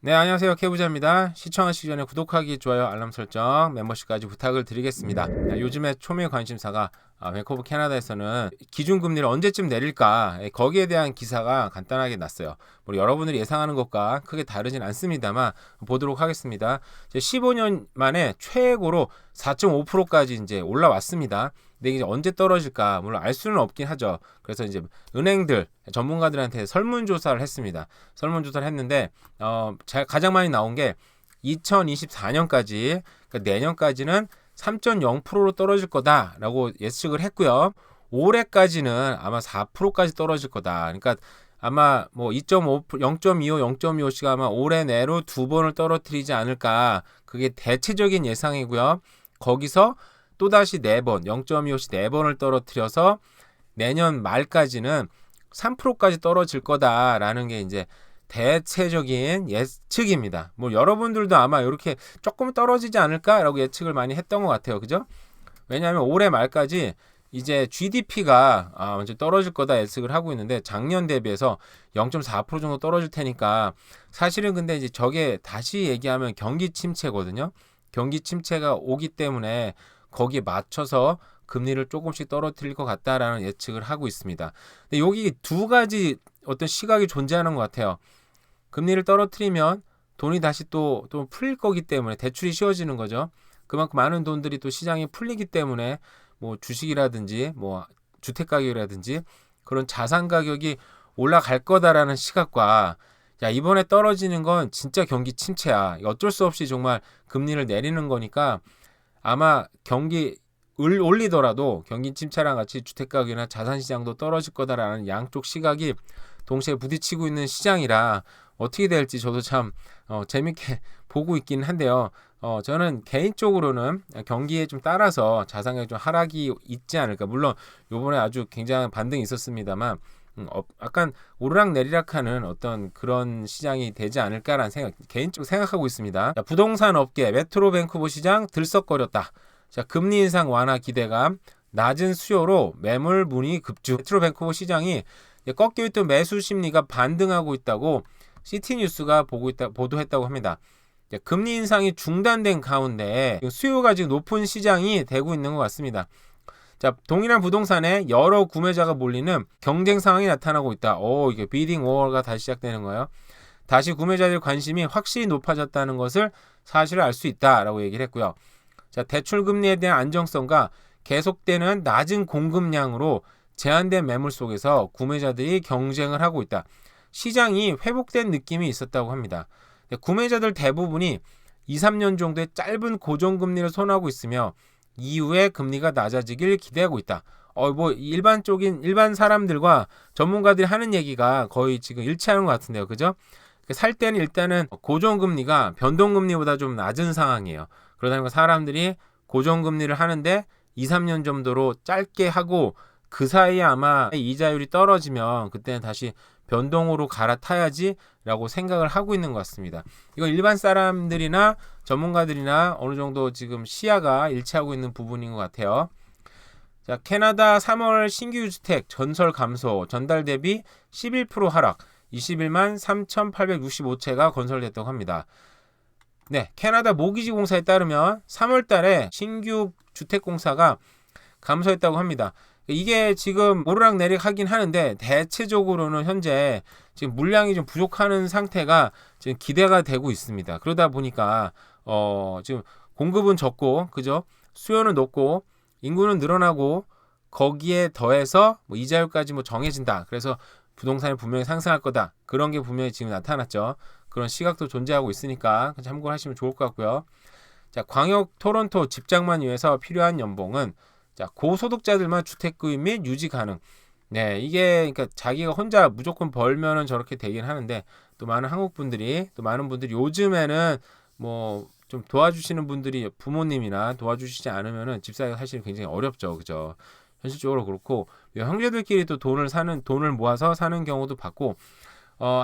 네, 안녕하세요. 케부자입니다. 시청하시기 전에 구독하기, 좋아요, 알람 설정, 멤버십까지 부탁을 드리겠습니다. 요즘에 초미의 관심사가 밴쿠버 캐나다에서는 기준금리를 언제쯤 내릴까 거기에 대한 기사가 간단하게 났어요. 뭐 여러분들이 예상하는 것과 크게 다르진 않습니다만 보도록 하겠습니다. 15년 만에 최고로 4.5%까지 이제 올라왔습니다. 근데 이제 언제 떨어질까 물론 알 수는 없긴 하죠. 그래서 이제 은행들 전문가들한테 설문조사를 했습니다. 설문조사를 했는데 가장 많이 나온 게 2024년까지, 그러니까 내년까지는 3.0%로 떨어질 거다라고 예측을 했고요. 올해까지는 아마 4%까지 떨어질 거다. 그러니까 아마 뭐 2.5, 0.25, 0.25씩 아마 올해 내로 두 번을 떨어뜨리지 않을까. 그게 대체적인 예상이고요. 거기서 또다시 4번, 0.25씩 4번을 떨어뜨려서 내년 말까지는 3%까지 떨어질 거다라는 게 이제 대체적인 예측입니다. 뭐 여러분들도 아마 이렇게 조금 떨어지지 않을까라고 예측을 많이 했던 것 같아요. 그죠? 왜냐하면 올해 말까지 이제 GDP가 먼저 떨어질 거다 예측을 하고 있는데 작년 대비해서 0.4% 정도 떨어질 테니까 사실은 근데 이제 저게 다시 얘기하면 경기 침체거든요. 경기 침체가 오기 때문에 거기에 맞춰서 금리를 조금씩 떨어뜨릴 것 같다라는 예측을 하고 있습니다. 근데 여기 두 가지 어떤 시각이 존재하는 것 같아요. 금리를 떨어뜨리면 돈이 다시 또 풀릴 거기 때문에 대출이 쉬워지는 거죠. 그만큼 많은 돈들이 또 시장에 풀리기 때문에 뭐 주식이라든지 뭐 주택 가격이라든지 그런 자산 가격이 올라갈 거다라는 시각과 야 이번에 떨어지는 건 진짜 경기 침체야. 어쩔 수 없이 정말 금리를 내리는 거니까 아마 경기 올리더라도 경기 침체랑 같이 주택 가격이나 자산 시장도 떨어질 거다라는 양쪽 시각이 동시에 부딪히고 있는 시장이라 어떻게 될지 저도 참 재밌게 보고 있긴 한데요. 저는 개인적으로는 경기에 좀 따라서 자산가격 좀 하락이 있지 않을까. 물론 요번에 아주 굉장한 반등이 있었습니다만 약간 오르락내리락하는 어떤 그런 시장이 되지 않을까라는 생각 개인적으로 생각하고 있습니다. 자, 부동산 업계 메트로 밴쿠버 시장 들썩거렸다. 자, 금리 인상 완화 기대감, 낮은 수요로 매물 문의 급주. 메트로 밴쿠버 시장이 꺾여있던 매수 심리가 반등하고 있다고 시티뉴스가 보도했다고 합니다. 금리 인상이 중단된 가운데 수요가 지금 높은 시장이 되고 있는 것 같습니다. 자, 동일한 부동산에 여러 구매자가 몰리는 경쟁 상황이 나타나고 있다. 이게 비딩 워가 다시 시작되는 거예요. 다시 구매자들 관심이 확실히 높아졌다는 것을 사실을 알 수 있다라고 얘기를 했고요. 자, 대출 금리에 대한 안정성과 계속되는 낮은 공급량으로 제한된 매물 속에서 구매자들이 경쟁을 하고 있다. 시장이 회복된 느낌이 있었다고 합니다. 구매자들 대부분이 2, 3년 정도의 짧은 고정금리를 선호하고 있으며 이후에 금리가 낮아지길 기대하고 있다. 뭐 일반 사람들과 전문가들이 하는 얘기가 거의 지금 일치하는 것 같은데요. 그죠? 살 때는 일단은 고정금리가 변동금리보다 좀 낮은 상황이에요. 그러다 보니까 사람들이 고정금리를 하는데 2, 3년 정도로 짧게 하고 그 사이에 아마 이자율이 떨어지면 그때는 다시 변동으로 갈아타야지 라고 생각을 하고 있는 것 같습니다. 이건 일반 사람들이나 전문가들이나 어느 정도 지금 시야가 일치하고 있는 부분인 것 같아요. 자, 캐나다 3월 신규 주택 전설 감소, 전달 대비 11% 하락, 21만 3,865채가 건설됐다고 합니다. 네, 캐나다 모기지 공사에 따르면 3월 달에 신규 주택 공사가 감소했다고 합니다. 이게 지금 오르락내리락 하긴 하는데 대체적으로는 현재 지금 물량이 좀 부족하는 상태가 지금 기대가 되고 있습니다. 그러다 보니까 지금 공급은 적고 그죠? 수요는 높고 인구는 늘어나고 거기에 더해서 뭐 이자율까지 뭐 정해진다. 그래서 부동산이 분명히 상승할 거다. 그런 게 분명히 지금 나타났죠. 그런 시각도 존재하고 있으니까 참고하시면 좋을 것 같고요. 자, 광역 토론토 집장만 위해서 필요한 연봉은 자, 고소득자들만 주택 구입 및 유지 가능. 네, 이게 그러니까 자기가 혼자 무조건 벌면은 저렇게 되긴 하는데 또 많은 한국 분들이 또 많은 분들이 요즘에는 뭐 좀 도와주시는 분들이 부모님이나 도와주시지 않으면은 집사기가 사실 굉장히 어렵죠, 그죠? 현실적으로 그렇고 형제들끼리 또 돈을 모아서 사는 경우도 봤고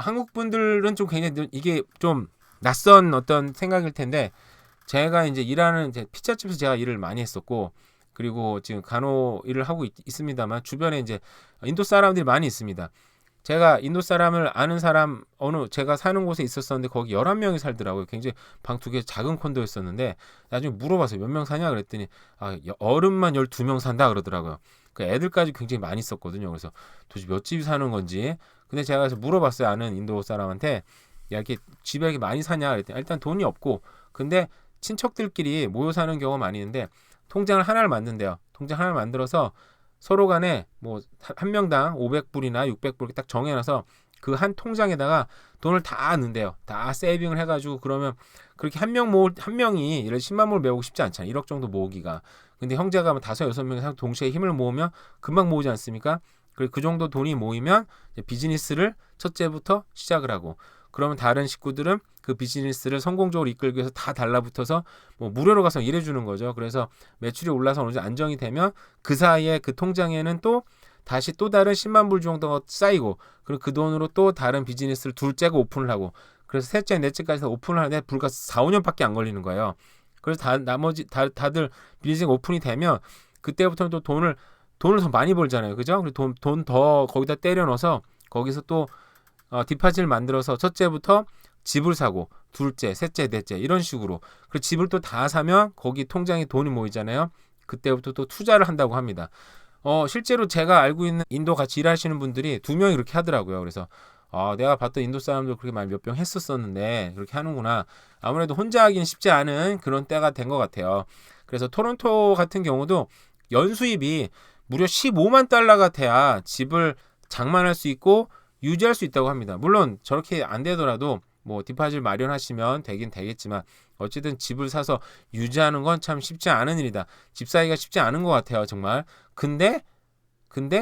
한국 분들은 좀 굉장히 이게 좀 낯선 어떤 생각일 텐데 제가 이제 일하는 이제 피자집에서 제가 일을 많이 했었고 그리고 지금 간호 일을 하고 있습니다만 주변에 이제 인도 사람들이 많이 있습니다. 제가 인도 사람을 아는 사람 제가 사는 곳에 있었었는데 거기 11명이 살더라고요. 굉장히 방 2개 작은 콘도였었는데 나중에 물어봤어요. 몇 명 사냐 그랬더니 어른만 12명 산다 그러더라고요. 그 애들까지 굉장히 많이 썼거든요. 그래서 도대체 몇 집이 사는 건지. 근데 제가 그래서 물어봤어요. 아는 인도 사람한테 야, 이렇게 집에 이렇게 많이 사냐 그랬더니 일단 돈이 없고 근데 친척들끼리 모여 사는 경우가 많이 있는데 통장을 하나를 만든대요. 통장 하나를 만들어서 서로 간에 뭐 한 명당 500불이나 600불 딱 정해놔서 그 한 통장에다가 돈을 다 넣는데요. 다 세이빙을 해가지고 그러면 그렇게 한 명이 이런 10만 불 모으고 싶지 않잖아요. 1억 정도 모으기가. 근데 형제가 뭐 5-6명이 동시에 힘을 모으면 금방 모으지 않습니까? 그리고 그 정도 돈이 모이면 비즈니스를 첫째부터 시작을 하고 그러면 다른 식구들은 그 비즈니스를 성공적으로 이끌기 위해서 다 달라붙어서 뭐 무료로 가서 일해주는 거죠. 그래서 매출이 올라서 어느 정도 안정이 되면 그 사이에 그 통장에는 또 다시 또 다른 10만 불 정도가 쌓이고 그리고 그 돈으로 또 다른 비즈니스를 둘째가 오픈을 하고 그래서 셋째, 넷째까지 오픈을 하는데 불과 4-5년밖에 안 걸리는 거예요. 그래서 나머지 다들 비즈니스가 오픈이 되면 그때부터는 또 돈을 더 많이 벌잖아요. 그죠? 그리고 돈 더 거기다 때려 넣어서 거기서 또 디파짓을 만들어서 첫째부터 집을 사고 둘째, 셋째, 넷째 이런 식으로 그리고 집을 또 다 사면 거기 통장에 돈이 모이잖아요. 그때부터 또 투자를 한다고 합니다. 실제로 제가 알고 있는 인도 같이 일하시는 분들이 2명이 그렇게 하더라고요. 그래서 내가 봤던 인도 사람들 그렇게 많이 몇 명 했었었는데 그렇게 하는구나. 아무래도 혼자 하기는 쉽지 않은 그런 때가 된 것 같아요. 그래서 토론토 같은 경우도 연수입이 무려 15만 달러가 돼야 집을 장만할 수 있고 유지할 수 있다고 합니다. 물론 저렇게 안 되더라도 뭐 디파짓 마련하시면 되긴 되겠지만 어쨌든 집을 사서 유지하는 건 참 쉽지 않은 일이다. 집 사기가 쉽지 않은 것 같아요, 정말. 근데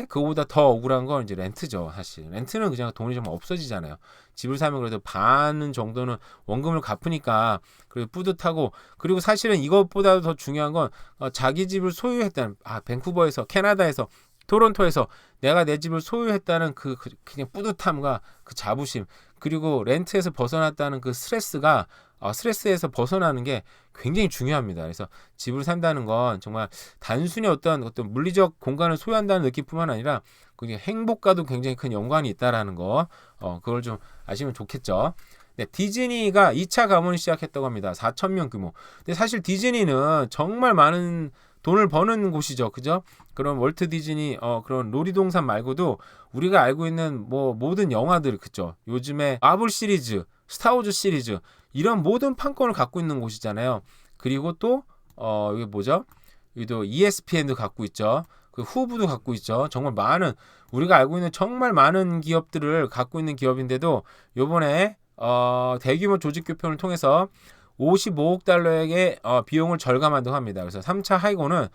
그거보다 더 억울한 건 이제 렌트죠, 사실. 렌트는 그냥 돈이 좀 없어지잖아요. 집을 사면 그래도 반 정도는 원금을 갚으니까 그리고 뿌듯하고 그리고 사실은 이것보다 더 중요한 건 자기 집을 소유했다는 밴쿠버에서 캐나다에서 토론토에서 내가 내 집을 소유했다는 그냥 뿌듯함과 그 자부심 그리고 렌트에서 벗어났다는 그 스트레스에서 벗어나는 게 굉장히 중요합니다. 그래서 집을 산다는 건 정말 단순히 어떤 물리적 공간을 소유한다는 느낌뿐만 아니라 그게 행복과도 굉장히 큰 연관이 있다라는 거 그걸 좀 아시면 좋겠죠. 네, 디즈니가 2차 가문을 시작했다고 합니다. 4,000명 규모. 근데 사실 디즈니는 정말 많은 돈을 버는 곳이죠. 그죠? 그런 월트 디즈니 그런 놀이동산 말고도 우리가 알고 있는 뭐 모든 영화들 그죠? 요즘에 마블 시리즈, 스타워즈 시리즈 이런 모든 판권을 갖고 있는 곳이잖아요. 그리고 또 이게 뭐죠? 여기도 ESPN도 갖고 있죠. 그 후브도 갖고 있죠. 정말 많은 우리가 알고 있는 정말 많은 기업들을 갖고 있는 기업인데도 요번에 대규모 조직 교편을 통해서 55억 달러에게 비용을 절감한다고 합니다. 그래서 3차 하이고는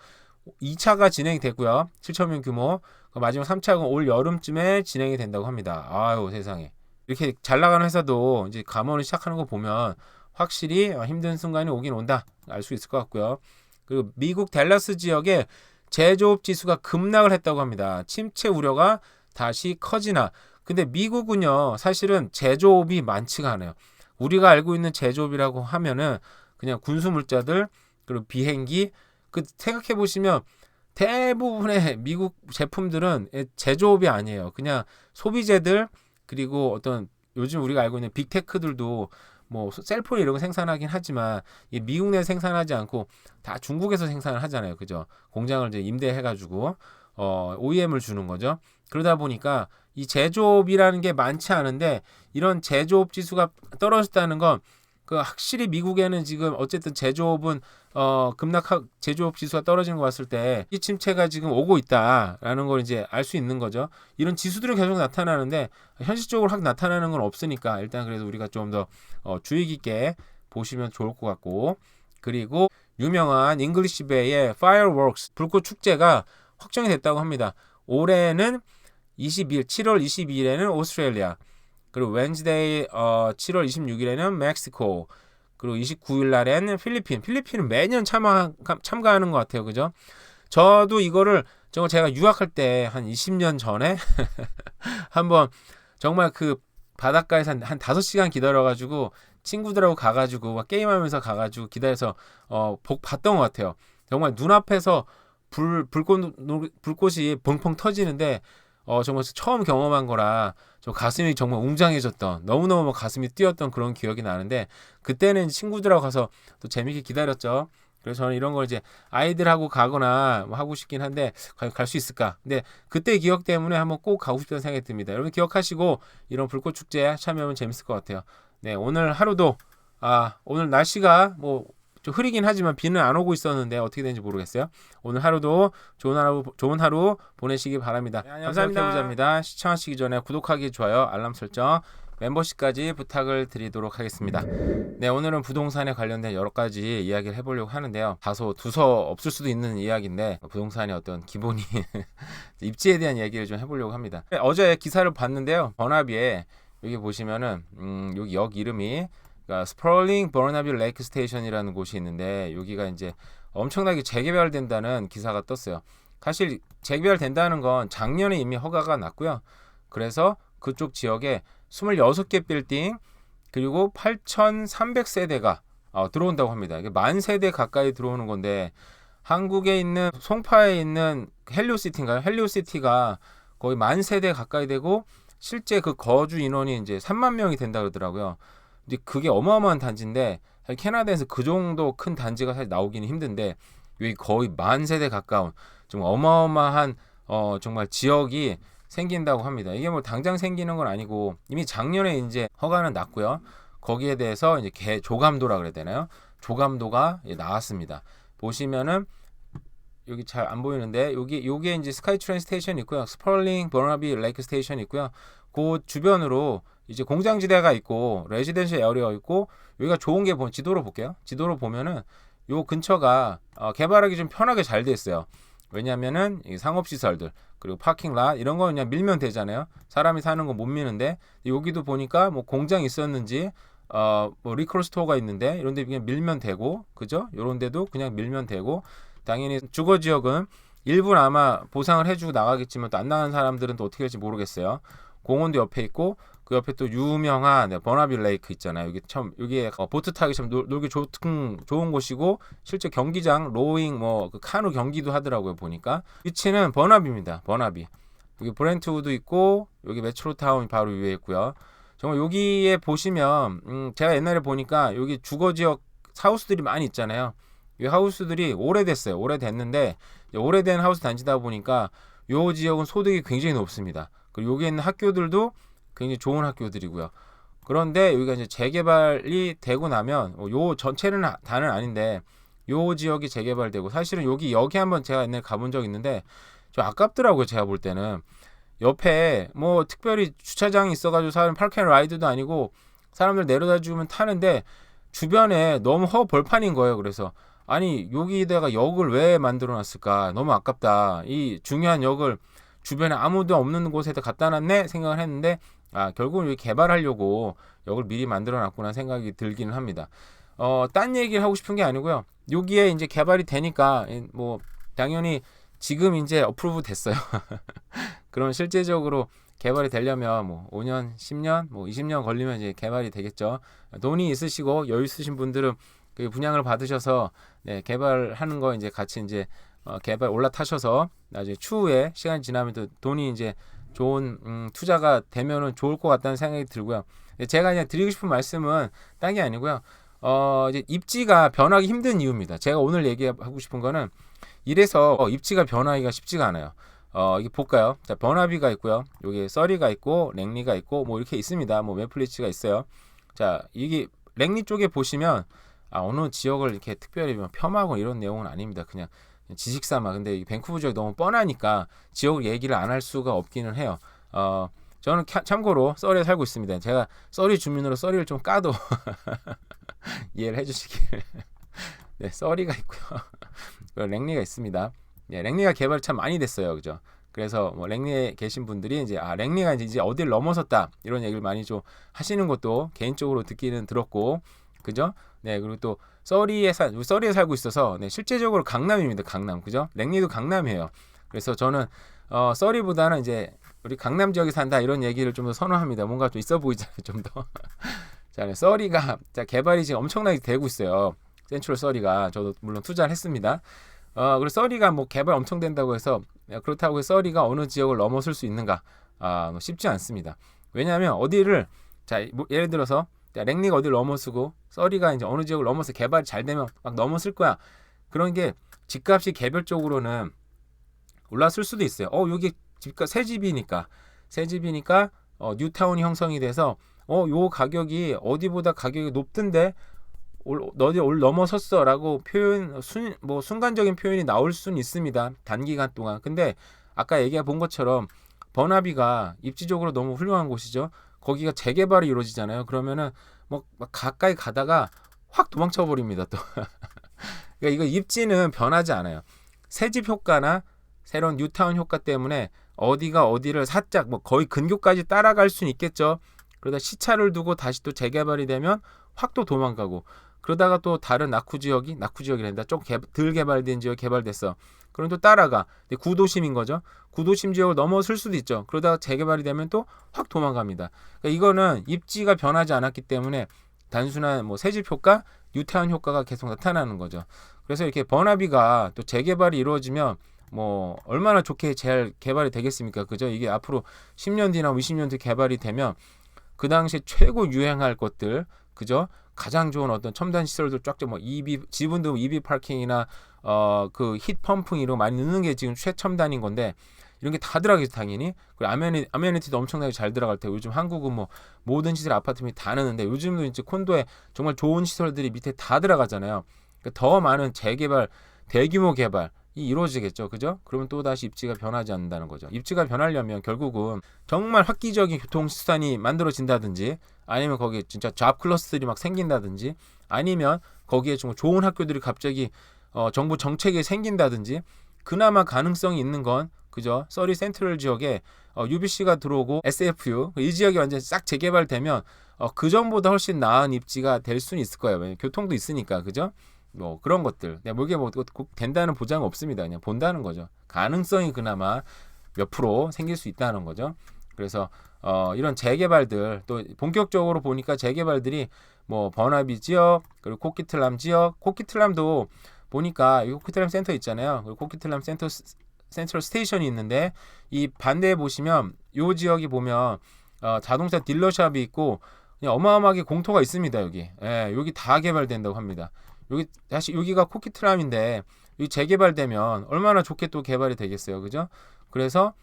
2차가 진행이 됐고요. 7,000명 규모. 마지막 3차가 올 여름쯤에 진행이 된다고 합니다. 아유 세상에. 이렇게 잘 나가는 회사도 이제 감원을 시작하는 거 보면 확실히 힘든 순간이 오긴 온다. 알 수 있을 것 같고요. 그리고 미국 댈러스 지역에 제조업 지수가 급락을 했다고 합니다. 침체 우려가 다시 커지나. 근데 미국은요. 사실은 제조업이 많지가 않아요. 우리가 알고 있는 제조업이라고 하면은 그냥 군수물자들 그리고 비행기 생각해 보시면 대부분의 미국 제품들은 제조업이 아니에요. 그냥 소비재들 그리고 어떤 요즘 우리가 알고 있는 빅테크들도 뭐 셀폰 이런 거 생산하긴 하지만 이 미국 내에 생산하지 않고 다 중국에서 생산을 하잖아요. 그죠? 공장을 이제 임대해 가지고 OEM을 주는 거죠. 그러다 보니까 이 제조업이라는 게 많지 않은데 이런 제조업 지수가 떨어졌다는 건 확실히 미국에는 지금 어쨌든 제조업은 제조업 지수가 떨어지는 거 봤을 때 이 침체가 지금 오고 있다라는 걸 이제 알 수 있는 거죠. 이런 지수들은 계속 나타나는데 현실적으로 확 나타나는 건 없으니까 일단 그래도 우리가 좀 더 주의 깊게 보시면 좋을 것 같고 그리고 유명한 잉글리시베이의 파이어웍스 불꽃 축제가 확정이 됐다고 합니다. 올해는 7월 22일에는 오스트레일리아 그리고 웬즈데이 7월 26일에는 멕시코 그리고 29일 날에는 필리핀은 매년 참가하는 것 같아요. 그죠? 저도 이거를 제가 유학할 때 한 20년 전에 한번 정말 그 바닷가에서 한 5시간 기다려가지고 친구들하고 가가지고 막 게임하면서 가가지고 기다려서 봤던 것 같아요. 정말 눈앞에서 불꽃이 펑펑 터지는데 정말 처음 경험한 거라 저 가슴이 정말 웅장해졌던 너무너무 가슴이 뛰었던 그런 기억이 나는데 그때는 친구들하고 가서 또 재밌게 기다렸죠. 그래서 저는 이런 걸 이제 아이들하고 가거나 뭐 하고 싶긴 한데 갈 수 있을까? 근데 그때 기억 때문에 한번 꼭 가고 싶다는 생각이 듭니다. 여러분 기억하시고 이런 불꽃 축제에 참여하면 재밌을 것 같아요. 네, 오늘 하루도 오늘 날씨가 뭐 좀 흐리긴 하지만 비는 안 오고 있었는데 어떻게 되는지 모르겠어요. 오늘 하루도 좋은 하루 보내시기 바랍니다. 네, 감사합니다. 해보자입니다. 시청하시기 전에 구독하기, 좋아요, 알람 설정, 멤버십까지 부탁을 드리도록 하겠습니다. 네, 오늘은 부동산에 관련된 여러 가지 이야기를 해보려고 하는데요. 다소 두서 없을 수도 있는 이야기인데 부동산의 어떤 기본이 입지에 대한 이야기를 좀 해보려고 합니다. 어제 기사를 봤는데요. 버나비에 여기 보시면은 여기 역 이름이 그러니까 스프롤링 버나비 레이크 스테이션이라는 곳이 있는데 여기가 이제 엄청나게 재개발된다는 기사가 떴어요. 사실 재개발된다는 건 작년에 이미 허가가 났고요. 그래서 그쪽 지역에 26개 빌딩 그리고 8,300세대가 들어온다고 합니다. 이게 만 세대 가까이 들어오는 건데 한국에 있는 송파에 있는 헬리오시티인가요? 헬리오시티가 거의 만 세대 가까이 되고 실제 그 거주 인원이 이제 3만 명이 된다 그러더라고요. 근데 그게 어마어마한 단지인데 사실 캐나다에서 그 정도 큰 단지가 사실 나오기는 힘든데 여기 거의 만 세대 가까운 좀 어마어마한 정말 지역이 생긴다고 합니다. 이게 뭐 당장 생기는 건 아니고 이미 작년에 이제 허가는 났고요. 거기에 대해서 이제 조감도라 그래야 되나요? 조감도가 나왔습니다. 보시면은 여기 잘 안 보이는데 요게 이제 스카이트레인 스테이션 있고요. 스펄링 버나비 레이크 스테이션 있고요. 그 주변으로 이제 공장지대가 있고 레지던셜 에어리어가 있고 여기가 좋은 게 지도로 볼게요. 지도로 보면은 요 근처가 개발하기 좀 편하게 잘 돼 있어요. 왜냐면은 상업시설들 그리고 파킹lot 이런 거 그냥 밀면 되잖아요. 사람이 사는 거 못 미는데 여기도 보니까 뭐 공장 있었는지 뭐 리콜 스토어가 있는데 이런 데 그냥 밀면 되고 그죠? 요런 데도 그냥 밀면 되고 당연히 주거 지역은 일부는 아마 보상을 해주고 나가겠지만 또 안 나가는 사람들은 또 어떻게 될지 모르겠어요. 공원도 옆에 있고 그 옆에 또 유명한 버나비 레이크 있잖아요. 여기에 보트 타기 참 놀기 좋은 곳이고 실제 경기장 로잉 그 카누 경기도 하더라고요. 보니까 위치는 버나비입니다. 버나비 여기 브렌트우드 있고 여기 메트로타운이 바로 위에 있고요. 정말 여기에 보시면 제가 옛날에 보니까 여기 주거지역 하우스들이 많이 있잖아요. 이 하우스들이 오래됐는데 오래된 하우스 단지다 보니까 이 지역은 소득이 굉장히 높습니다. 그리고 여기 있는 학교들도 굉장히 좋은 학교들이고요. 그런데 여기가 이제 재개발이 되고 나면 요 전체는 다는 아닌데 요 지역이 재개발되고 사실은 여기 한번 제가 옛날에 가본 적 있는데 좀 아깝더라고요. 제가 볼 때는 옆에 뭐 특별히 주차장이 있어가지고 사람 파크앤라이드도 아니고 사람들 내려다 주면 타는데 주변에 너무 벌판인 거예요. 그래서 아니 여기다가 역을 왜 만들어 놨을까 너무 아깝다. 이 중요한 역을 주변에 아무도 없는 곳에다 갖다 놨네 생각을 했는데 결국은 여기 개발하려고 역을 미리 만들어 놨구나 생각이 들기는 합니다. 딴 얘기를 하고 싶은 게 아니고요. 여기에 이제 개발이 되니까 뭐 당연히 지금 이제 어프로브 됐어요. 그럼 실제적으로 개발이 되려면 뭐 5년, 10년, 뭐 20년 걸리면 이제 개발이 되겠죠. 돈이 있으시고 여유 있으신 분들은 그 분양을 받으셔서 개발하는 거 이제 같이 이제 개발 올라타셔서 나중에 추후에 시간이 지나면 또 돈이 이제 좋은 투자가 되면은 좋을 것 같다는 생각이 들고요. 제가 그냥 드리고 싶은 말씀은 딴 게 아니고요. 이제 입지가 변하기 힘든 이유입니다. 제가 오늘 얘기하고 싶은 거는 이래서 입지가 변하기가 쉽지가 않아요. 이게 볼까요? 자, 버나비가 있고요. 여기 서리가 있고 랭리가 있고 뭐 이렇게 있습니다. 뭐 메플리치가 있어요. 자, 이게 랭리 쪽에 보시면 어느 지역을 이렇게 특별히 폄하하고 이런 내용은 아닙니다. 그냥 지식삼아. 근데 이 밴쿠버 지역 너무 뻔하니까 지역을 얘기를 안 할 수가 없기는 해요. 저는 참고로 서리에 살고 있습니다. 제가 서리 주민으로 서리를 좀 까도 이해를 해주시길. 네, 서리가 있고요. 랭리가 있습니다. 네, 랭리가 개발이 참 많이 됐어요, 그죠? 그래서 뭐 랭리에 계신 분들이 이제 랭리가 이제 어디를 넘어섰다 이런 얘기를 많이 좀 하시는 것도 개인적으로 듣기는 들었고, 그죠? 네, 그리고 또 서리에 살고 있어서 실제적으로 강남입니다, 강남, 그죠? 랭리도 강남이에요. 그래서 저는 서리보다는 이제 우리 강남 지역에 산다 이런 얘기를 좀 더 선호합니다. 뭔가 좀 있어 보이잖아요, 좀 더. 자, 서리가 개발이 지금 엄청나게 되고 있어요. 센트럴 서리가 저도 물론 투자를 했습니다. 그리고 서리가 뭐 개발 엄청 된다고 해서 그렇다고 해서 서리가 어느 지역을 넘어설 수 있는가? 쉽지 않습니다. 왜냐하면 어디를 자 뭐 예를 들어서 랭리가 어디를 넘어서고 서리가 이제 어느 지역을 넘어서 개발이 잘 되면 막 넘어설 거야. 그런 게 집값이 개별적으로는 올랐을 수도 있어요. 여기 집값 새 집이니까 뉴타운이 형성이 돼서 요 가격이 어디보다 가격이 높던데 너희 올 넘어섰어라고 순간적인 표현이 나올 수는 있습니다. 단기간 동안. 근데 아까 얘기해 본 것처럼 버나비가 입지적으로 너무 훌륭한 곳이죠. 거기가 재개발이 이루어지잖아요. 그러면은 뭐 막 가까이 가다가 확 도망쳐 버립니다. 또 그러니까 이거 입지는 변하지 않아요. 새집 효과나 새로운 뉴타운 효과 때문에 어디가 어디를 살짝 뭐 거의 근교까지 따라갈 수는 있겠죠. 그러다 시차를 두고 다시 또 재개발이 되면 확 또 도망가고, 그러다가 또 다른 낙후지역이란다. 좀 덜 개발된 지역 개발됐어. 그럼 또 따라가. 근데 구도심인 거죠. 구도심 지역을 넘어설 수도 있죠. 그러다가 재개발이 되면 또 확 도망갑니다. 그러니까 이거는 입지가 변하지 않았기 때문에 단순한 뭐 새집 효과, 뉴타운 효과가 계속 나타나는 거죠. 그래서 이렇게 버나비가 또 재개발이 이루어지면 뭐 얼마나 좋게 잘 개발이 되겠습니까? 그죠? 이게 앞으로 10년 뒤나 20년 뒤 개발이 되면 그 당시에 최고 유행할 것들, 그죠? 가장 좋은 어떤 첨단 시설들 쫙쫙 뭐 지분도 EV 파킹이나 그 히트 펌핑 이런 거 많이 넣는 게 지금 최첨단인 건데, 이런 게 다 들어가겠죠 당연히. 그리고 아메니티도 엄청나게 잘 들어갈 테고, 요즘 한국은 뭐 모든 시설 아파트들이 다 넣는데 요즘도 이제 콘도에 정말 좋은 시설들이 밑에 다 들어가잖아요. 그러니까 더 많은 재개발, 대규모 개발이 이루어지겠죠. 그죠? 그러면 또 다시 입지가 변하지 않는다는 거죠. 입지가 변하려면 결국은 정말 획기적인 교통수단이 만들어진다든지, 아니면 거기에 진짜 잡 클러스들이 막 생긴다든지, 아니면 거기에 정말 좋은 학교들이 갑자기 정부 정책이 생긴다든지, 그나마 가능성이 있는 건 그죠? 서리 센트럴 지역에 UBC가 들어오고 SFU 이 지역이 완전 싹 재개발되면 그 전보다 훨씬 나은 입지가 될 수는 있을 거예요. 왜냐면 교통도 있으니까. 그죠? 뭐 그런 것들. 뭐 이게 뭐 꼭 된다는 보장은 없습니다. 그냥 본다는 거죠. 가능성이 그나마 몇 프로 생길 수 있다는 거죠. 그래서 이런 재개발들, 또 본격적으로 보니까 재개발들이 뭐 버나비 지역, 그리고 코키틀람 지역, 코키틀람도 보니까 이 코키틀람 센터 있잖아요. 그리고 코키틀람 센트럴 스테이션이 있는데, 이 반대에 보시면 이 지역이 보면 자동차 딜러샵이 있고 그냥 어마어마하게 공터가 있습니다. 여기 다 개발된다고 합니다. 여기가 코키트람인데 여기 재개발되면 얼마나 좋게 또 개발이 되겠어요. 그죠? 그래서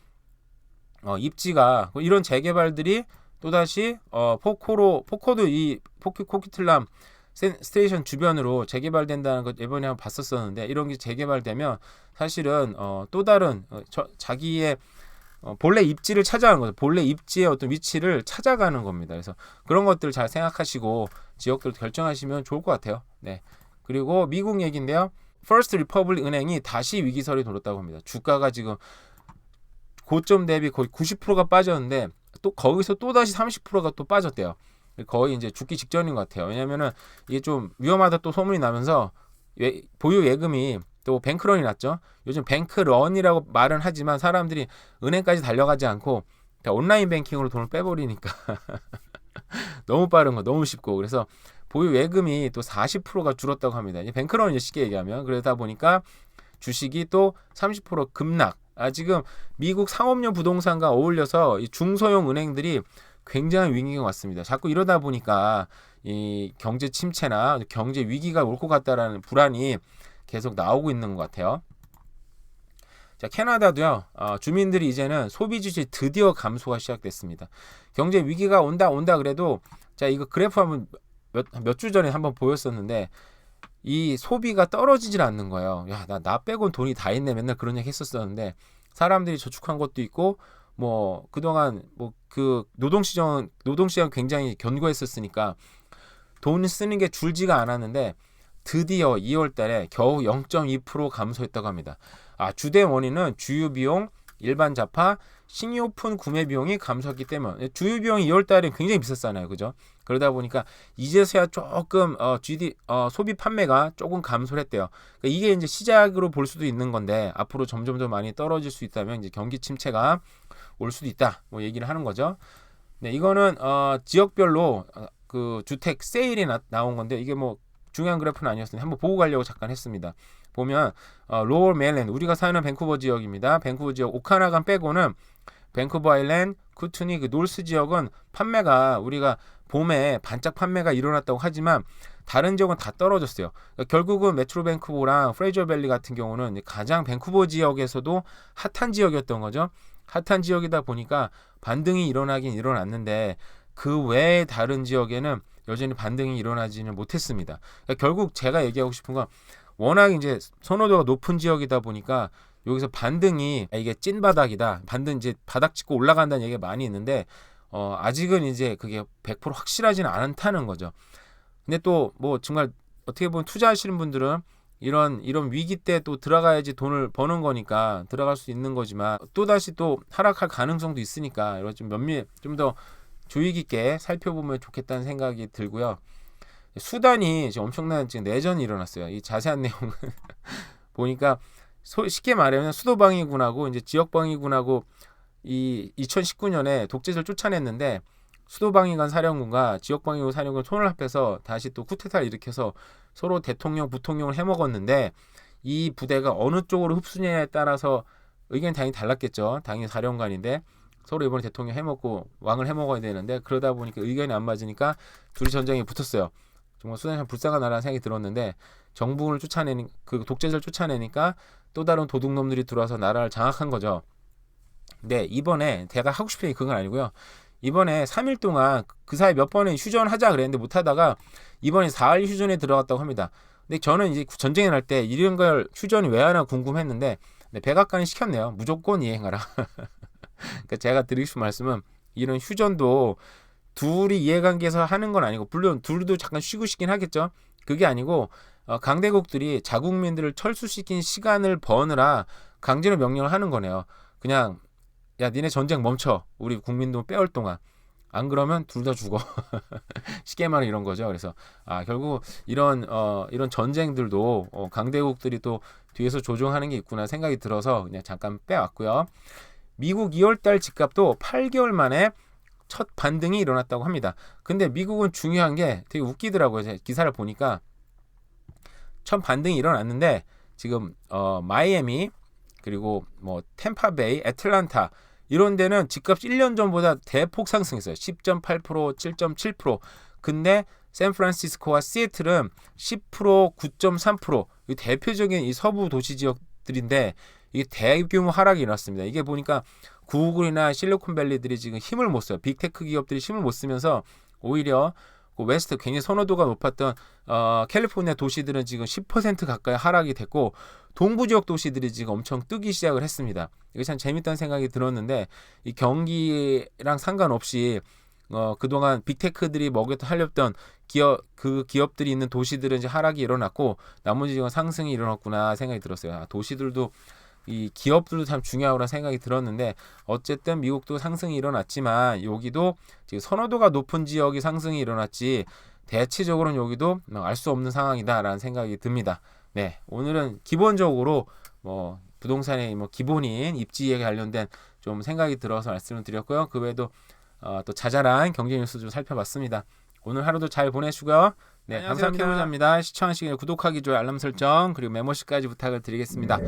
입지가 이런 재개발들이 또다시 포코도 이 코키틀람 스테이션 주변으로 재개발된다는 것 이번에 한번 봤었었는데, 이런 게 재개발되면 사실은 또 다른 자기의 본래 입지를 찾아가는 거죠. 본래 입지의 어떤 위치를 찾아가는 겁니다. 그래서 그런 것들 잘 생각하시고 지역들 결정하시면 좋을 것 같아요. 네. 그리고 미국 얘기인데요. 퍼스트 리퍼블릭 은행이 다시 위기설이 돌았다고 합니다. 주가가 지금 고점 대비 거의 90%가 빠졌는데 또 거기서 또 다시 30%가 또 빠졌대요. 거의 이제 죽기 직전인 것 같아요. 왜냐면은 이게 좀 위험하다 또 소문이 나면서 보유 예금이 또 뱅크런이 났죠. 요즘 뱅크런이라고 말은 하지만 사람들이 은행까지 달려가지 않고 온라인 뱅킹으로 돈을 빼버리니까 너무 빠른 거, 너무 쉽고, 그래서 보유 예금이 또 40%가 줄었다고 합니다. 뱅크런이 쉽게 얘기하면. 그러다 보니까 주식이 또 30% 급락. 지금 미국 상업용 부동산과 어울려서 이 중소형 은행들이 굉장히 위기가 왔습니다. 자꾸 이러다 보니까 이 경제 침체나 경제 위기가 올 것 같다라는 불안이 계속 나오고 있는 것 같아요. 자, 캐나다도요. 주민들이 이제는 소비 지출이 드디어 감소가 시작됐습니다. 경제 위기가 온다 그래도, 자, 이거 그래프 한번 몇 주 전에 한번 보였었는데 이 소비가 떨어지질 않는 거예요. 야, 나 빼곤 돈이 다 있네. 맨날 그런 얘기 했었었는데, 사람들이 저축한 것도 있고 뭐 그동안 뭐 그 노동시장 굉장히 견고했었으니까 돈 쓰는 게 줄지가 않았는데, 드디어 2월 달에 겨우 0.2% 감소했다고 합니다. 주된 원인은 주유 비용, 일반 자파, 신용품 구매 비용이 감소했기 때문에, 주유 비용이 2월 달에 굉장히 비쌌잖아요. 그죠? 그러다 보니까 이제서야 조금 소비 판매가 조금 감소를 했대요. 그러니까 이게 이제 시작으로 볼 수도 있는 건데, 앞으로 점점 더 많이 떨어질 수 있다면 이제 경기 침체가 올 수도 있다. 뭐 얘기를 하는 거죠. 네, 이거는 지역별로 그 주택 세일이 나온 건데, 이게 뭐 중요한 그래프는 아니었는데 한번 보고 가려고 잠깐 했습니다. 보면 로어 메일랜드, 우리가 사는 밴쿠버 지역입니다. 밴쿠버 지역 오카나간 빼고는 밴쿠버 아일랜드, 쿠튼이 그 놀스 지역은 판매가 우리가 봄에 반짝 판매가 일어났다고 하지만 다른 지역은 다 떨어졌어요. 그러니까 결국은 메트로 밴쿠버랑 프레이저 밸리 같은 경우는 가장 밴쿠버 지역에서도 핫한 지역이었던 거죠. 핫한 지역이다 보니까 반등이 일어나긴 일어났는데 그 외에 다른 지역에는 여전히 반등이 일어나지는 못했습니다. 그러니까 결국 제가 얘기하고 싶은 건 워낙 이제 선호도가 높은 지역이다 보니까 여기서 반등이 이게 찐 바닥이다. 반등 이제 바닥 찍고 올라간다는 얘기가 많이 있는데 아직은 이제 그게 100% 확실하지는 않다는 거죠. 근데 또 뭐 정말 어떻게 보면 투자하시는 분들은 이런 위기 때 또 들어가야지 돈을 버는 거니까 들어갈 수 있는 거지만 또 다시 또 하락할 가능성도 있으니까 이런 좀 면밀 좀 더 주의 깊게 살펴보면 좋겠다는 생각이 들고요. 수단이 지금 엄청난 지금 내전이 일어났어요. 이 자세한 내용은 보니까 쉽게 말하면 수도방위군하고 이제 지역방위군하고 이 2019년에 독재자를 쫓아냈는데 수도방위관 사령관과 지역방위군 사령관 손을 합해서 다시 또 쿠데타를 일으켜서 서로 대통령, 부통령을 해먹었는데 이 부대가 어느 쪽으로 흡수냐에 따라서 의견이 당연히 달랐겠죠. 당연히 사령관인데 서로 이번에 대통령 해먹고 왕을 해먹어야 되는데 그러다 보니까 의견이 안 맞으니까 둘이 전쟁에 붙었어요. 정말 수단이 참 불쌍한 나라는 생각이 들었는데 정부군을 쫓아내니 그 독재자를 쫓아내니까 또 다른 도둑놈들이 들어와서 나라를 장악한 거죠. 근데 이번에 제가 하고 싶은 얘기 그건 아니고요. 이번에 3일 동안 그 사이 몇 번에 휴전하자 그랬는데 못하다가 이번에 4일 휴전에 들어갔다고 합니다. 근데 저는 이제 전쟁이 날 때 이런 걸 휴전이 왜 하나 궁금했는데 백악관이 시켰네요. 무조건 이행하라. 그러니까 제가 드리고 싶은 말씀은 이런 휴전도 둘이 이해관계에서 하는 건 아니고 물론 둘도 잠깐 쉬고 싶긴 하겠죠. 그게 아니고 강대국들이 자국민들을 철수시킨 시간을 버느라 강제로 명령을 하는 거네요. 그냥 야 니네 전쟁 멈춰. 우리 국민도 빼올 동안. 안 그러면 둘 다 죽어. 쉽게 말하면 이런 거죠. 그래서 결국 이런 전쟁들도 강대국들이 또 뒤에서 조종하는 게 있구나 생각이 들어서 그냥 잠깐 빼왔고요. 미국 2월달 집값도 8개월 만에 첫 반등이 일어났다고 합니다. 근데 미국은 중요한 게 되게 웃기더라고요. 제가 기사를 보니까 첫 반등이 일어났는데 지금 마이애미 그리고 뭐 템파베이, 애틀란타 이런 데는 집값 1년 전보다 대폭 상승했어요. 10.8%, 7.7%. 근데 샌프란시스코와 시애틀은 10%, 9.3%. 이 대표적인 이 서부 도시 지역들인데 이게 대규모 하락이 일어났습니다. 이게 보니까 구글이나 실리콘밸리들이 지금 힘을 못 써요. 빅테크 기업들이 힘을 못 쓰면서 오히려 그 웨스트 굉장히 선호도가 높았던 캘리포니아 도시들은 지금 10% 가까이 하락이 됐고 동부 지역 도시들이 지금 엄청 뜨기 시작을 했습니다. 이게 참 재밌다는 생각이 들었는데 이 경기랑 상관없이 그동안 빅테크들이 하려던 기업들이 있는 도시들은 이제 하락이 일어났고 나머지 지금 상승이 일어났구나 생각이 들었어요. 도시들도 이 기업들도 참 중요하구나 생각이 들었는데 어쨌든 미국도 상승이 일어났지만 여기도 지금 선호도가 높은 지역이 상승이 일어났지 대체적으로는 여기도 알 수 없는 상황이다라는 생각이 듭니다. 네, 오늘은 기본적으로 뭐 부동산의 뭐 기본인 입지에 관련된 좀 생각이 들어서 말씀을 드렸고요. 그 외에도 또 자잘한 경제 뉴스 좀 살펴봤습니다. 오늘 하루도 잘 보내시고요. 네, 감사합니다. 캐부자입니다. 시청하시기 전에 구독하기, 좋아요, 알람 설정 그리고 멤버십까지 부탁을 드리겠습니다.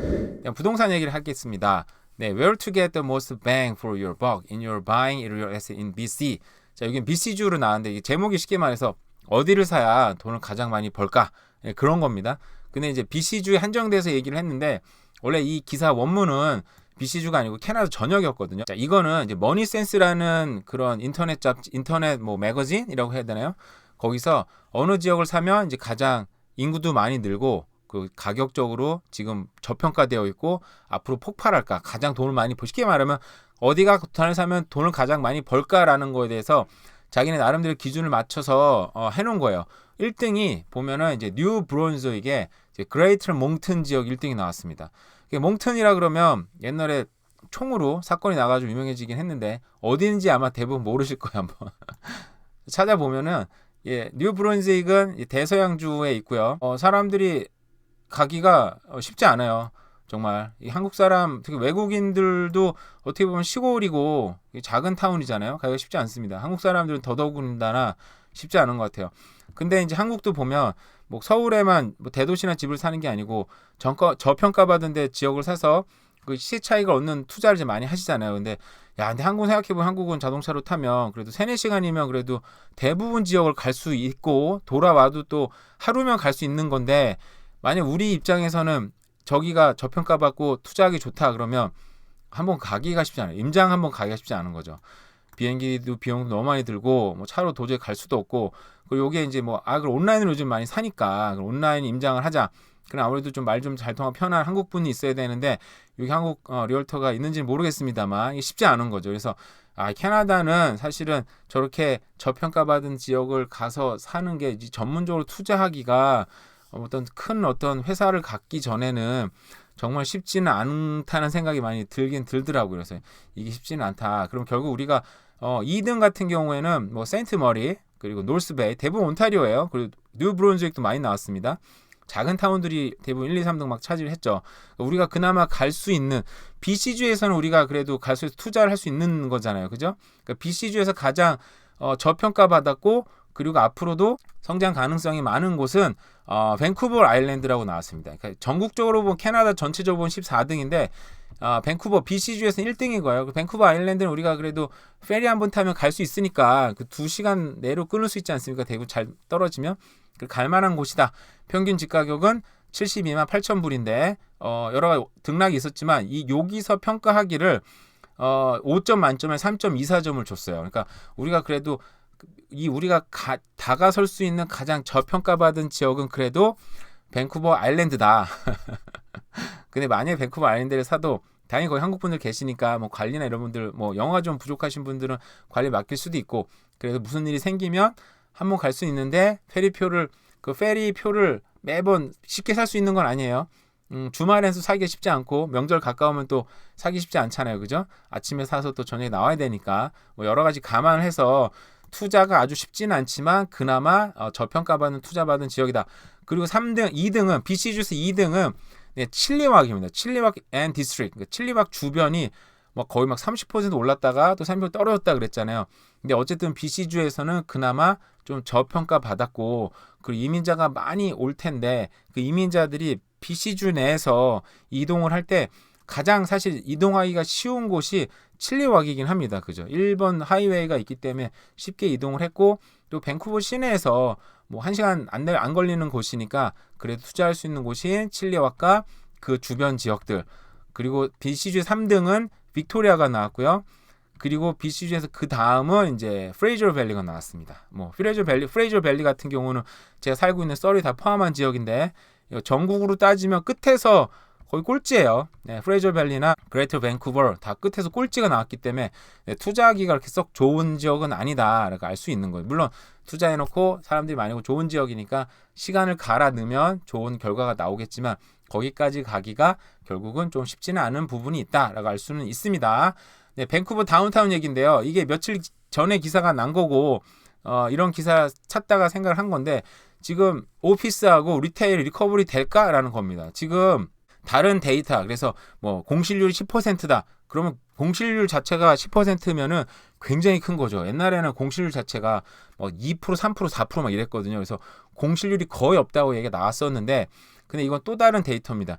부동산 얘기를 하겠습니다. 네, where to get the most bang for your buck in your buying real estate in BC. 자, 여기 BC주로 나왔는데 이게 제목이 쉽게 말해서 어디를 사야 돈을 가장 많이 벌까? 네, 그런 겁니다. 근데 이제 BC주에 한정돼서 얘기를 했는데 원래 이 기사 원문은 BC주가 아니고 캐나다 전역이었거든요. 자, 이거는 이제 머니센스라는 그런 인터넷 뭐 매거진이라고 해야 되나요? 거기서 어느 지역을 사면 이제 가장 인구도 많이 늘고 그 가격적으로 지금 저평가되어 있고 앞으로 폭발할까 가장 돈을 많이 쉽게 말하면 어디가 부탄을 사면 돈을 가장 많이 벌까라는 거에 대해서 자기네 나름대로 기준을 맞춰서 해놓은 거예요. 1등이 보면은 이제 뉴 브론즈윅의 그레이터 몽튼 지역 1등이 나왔습니다. 몽튼이라 그러면 옛날에 총으로 사건이 나가지고 유명해지긴 했는데 어디인지 아마 대부분 모르실 거예요. 한번 찾아보면은 뉴 브론즈윅은 대서양주에 있고요. 사람들이 가기가 쉽지 않아요. 정말 한국 사람, 특히 외국인들도 어떻게 보면 시골이고 작은 타운이잖아요. 가기가 쉽지 않습니다. 한국 사람들은 더더군다나 쉽지 않은 것 같아요. 근데 이제 한국도 보면 뭐 서울에만 뭐 대도시나 집을 사는 게 아니고 저평가받은 데 지역을 사서 그 시세 차익을 얻는 투자를 이제 많이 하시잖아요. 근데 한국 생각해보면 한국은 자동차로 타면 그래도 3-4시간이면 그래도 대부분 지역을 갈 수 있고 돌아와도 또 하루면 갈 수 있는 건데 만약 우리 입장에서는 저기가 저평가받고 투자하기 좋다 그러면 한번 가기가 쉽지 않아요. 임장 한번 가기가 쉽지 않은 거죠. 비행기도 비용도 너무 많이 들고 뭐 차로 도저히 갈 수도 없고 그리고 요게 이제 그럼 온라인으로 요즘 많이 사니까 그럼 온라인 임장을 하자. 그럼 아무래도 좀 말 좀 잘 통하고 편한 한국 분이 있어야 되는데 여기 한국 리얼터가 있는지는 모르겠습니다만 이게 쉽지 않은 거죠. 그래서 캐나다는 사실은 저렇게 저평가받은 지역을 가서 사는 게 전문적으로 투자하기가 어떤 회사를 갖기 전에는 정말 쉽지는 않다는 생각이 많이 들긴 들더라고요. 그래서 이게 쉽지는 않다. 그럼 결국 우리가 2등 같은 경우에는 세인트 머리 그리고 노스베이 대부분 온타리오예요. 그리고 뉴 브론즈윅도 많이 나왔습니다. 작은 타운들이 대부분 1, 2, 3등 막 차지를 했죠. 우리가 그나마 갈 수 있는 BC주에서는 우리가 그래도 갈 수 있어 투자를 할 수 있는 거잖아요. 그죠? 그러니까 BC주에서 가장 저평가 받았고 그리고 앞으로도 성장 가능성이 많은 곳은 밴쿠버 아일랜드라고 나왔습니다. 그러니까 전국적으로 보면 캐나다 전체적으로 보면 14등인데 밴쿠버 BC주에서는 1등인 거예요. 밴쿠버 아일랜드는 우리가 그래도 페리 한번 타면 갈 수 있으니까 그 2시간 내로 끊을 수 있지 않습니까? 대구 잘 떨어지면 갈 만한 곳이다. 평균 집가격은 72만 8천 불인데 여러 가지 등락이 있었지만 여기서 평가하기를 5점 만점에 3.24점을 줬어요. 그러니까 우리가 그래도 우리가 다가설 수 있는 가장 저평가받은 지역은 그래도 밴쿠버 아일랜드다. 근데 만약에 밴쿠버 아일랜드를 사도 당연히 거기 한국 분들 계시니까 관리나 이런 분들 영어가 좀 부족하신 분들은 관리 맡길 수도 있고 그래서 무슨 일이 생기면 한번 갈 수 있는데 페리표를 매번 쉽게 살 수 있는 건 아니에요. 주말에서 사기가 쉽지 않고 명절 가까우면 또 사기 쉽지 않잖아요. 그죠? 아침에 사서 또 저녁에 나와야 되니까 여러 가지 감안을 해서 투자가 아주 쉽지는 않지만 그나마 저평가받는 투자받은 지역이다. 그리고 2등은 BC주에서 2등은 칠리왁입니다. 칠리왁 앤 디스트릭트. 그러니까 칠리왁 주변이 거의 30% 올랐다가 또 30% 떨어졌다 그랬잖아요. 근데 어쨌든 BC주에서는 그나마 좀 저평가 받았고 그리고 이민자가 많이 올 텐데 그 이민자들이 BC주 내에서 이동을 할 때 가장 사실 이동하기가 쉬운 곳이 칠리왁이긴 합니다. 그죠? 1번 하이웨이가 있기 때문에 쉽게 이동을 했고 또 밴쿠버 시내에서 1시간 안 걸리는 곳이니까 그래도 투자할 수 있는 곳이 칠리왁과 그 주변 지역들. 그리고 BC주 3등은 빅토리아가 나왔고요. 그리고 BC주에서 그 다음은 이제 프레이저 밸리가 나왔습니다. 프레이저 밸리 같은 경우는 제가 살고 있는 서리 다 포함한 지역인데 전국으로 따지면 끝에서 거의 꼴찌예요. 프레이저 밸리나 그레이터 밴쿠버 다 끝에서 꼴찌가 나왔기 때문에 투자하기가 그렇게 썩 좋은 지역은 아니다라고 알 수 있는 거예요. 물론 투자해놓고 사람들이 많이 오고 좋은 지역이니까 시간을 갈아 넣으면 좋은 결과가 나오겠지만 거기까지 가기가 결국은 좀 쉽지는 않은 부분이 있다라고 알 수는 있습니다. 밴쿠버 다운타운 얘기인데요. 이게 며칠 전에 기사가 난 거고 이런 기사 찾다가 생각을 한 건데 지금 오피스하고 리테일 리커버리 될까라는 겁니다. 지금 다른 데이터 그래서 공실률이 10%다. 그러면 공실률 자체가 10%면은 굉장히 큰 거죠. 옛날에는 공실률 자체가 2%, 3%, 4% 막 이랬거든요. 그래서 공실률이 거의 없다고 얘기가 나왔었는데 근데 이건 또 다른 데이터입니다.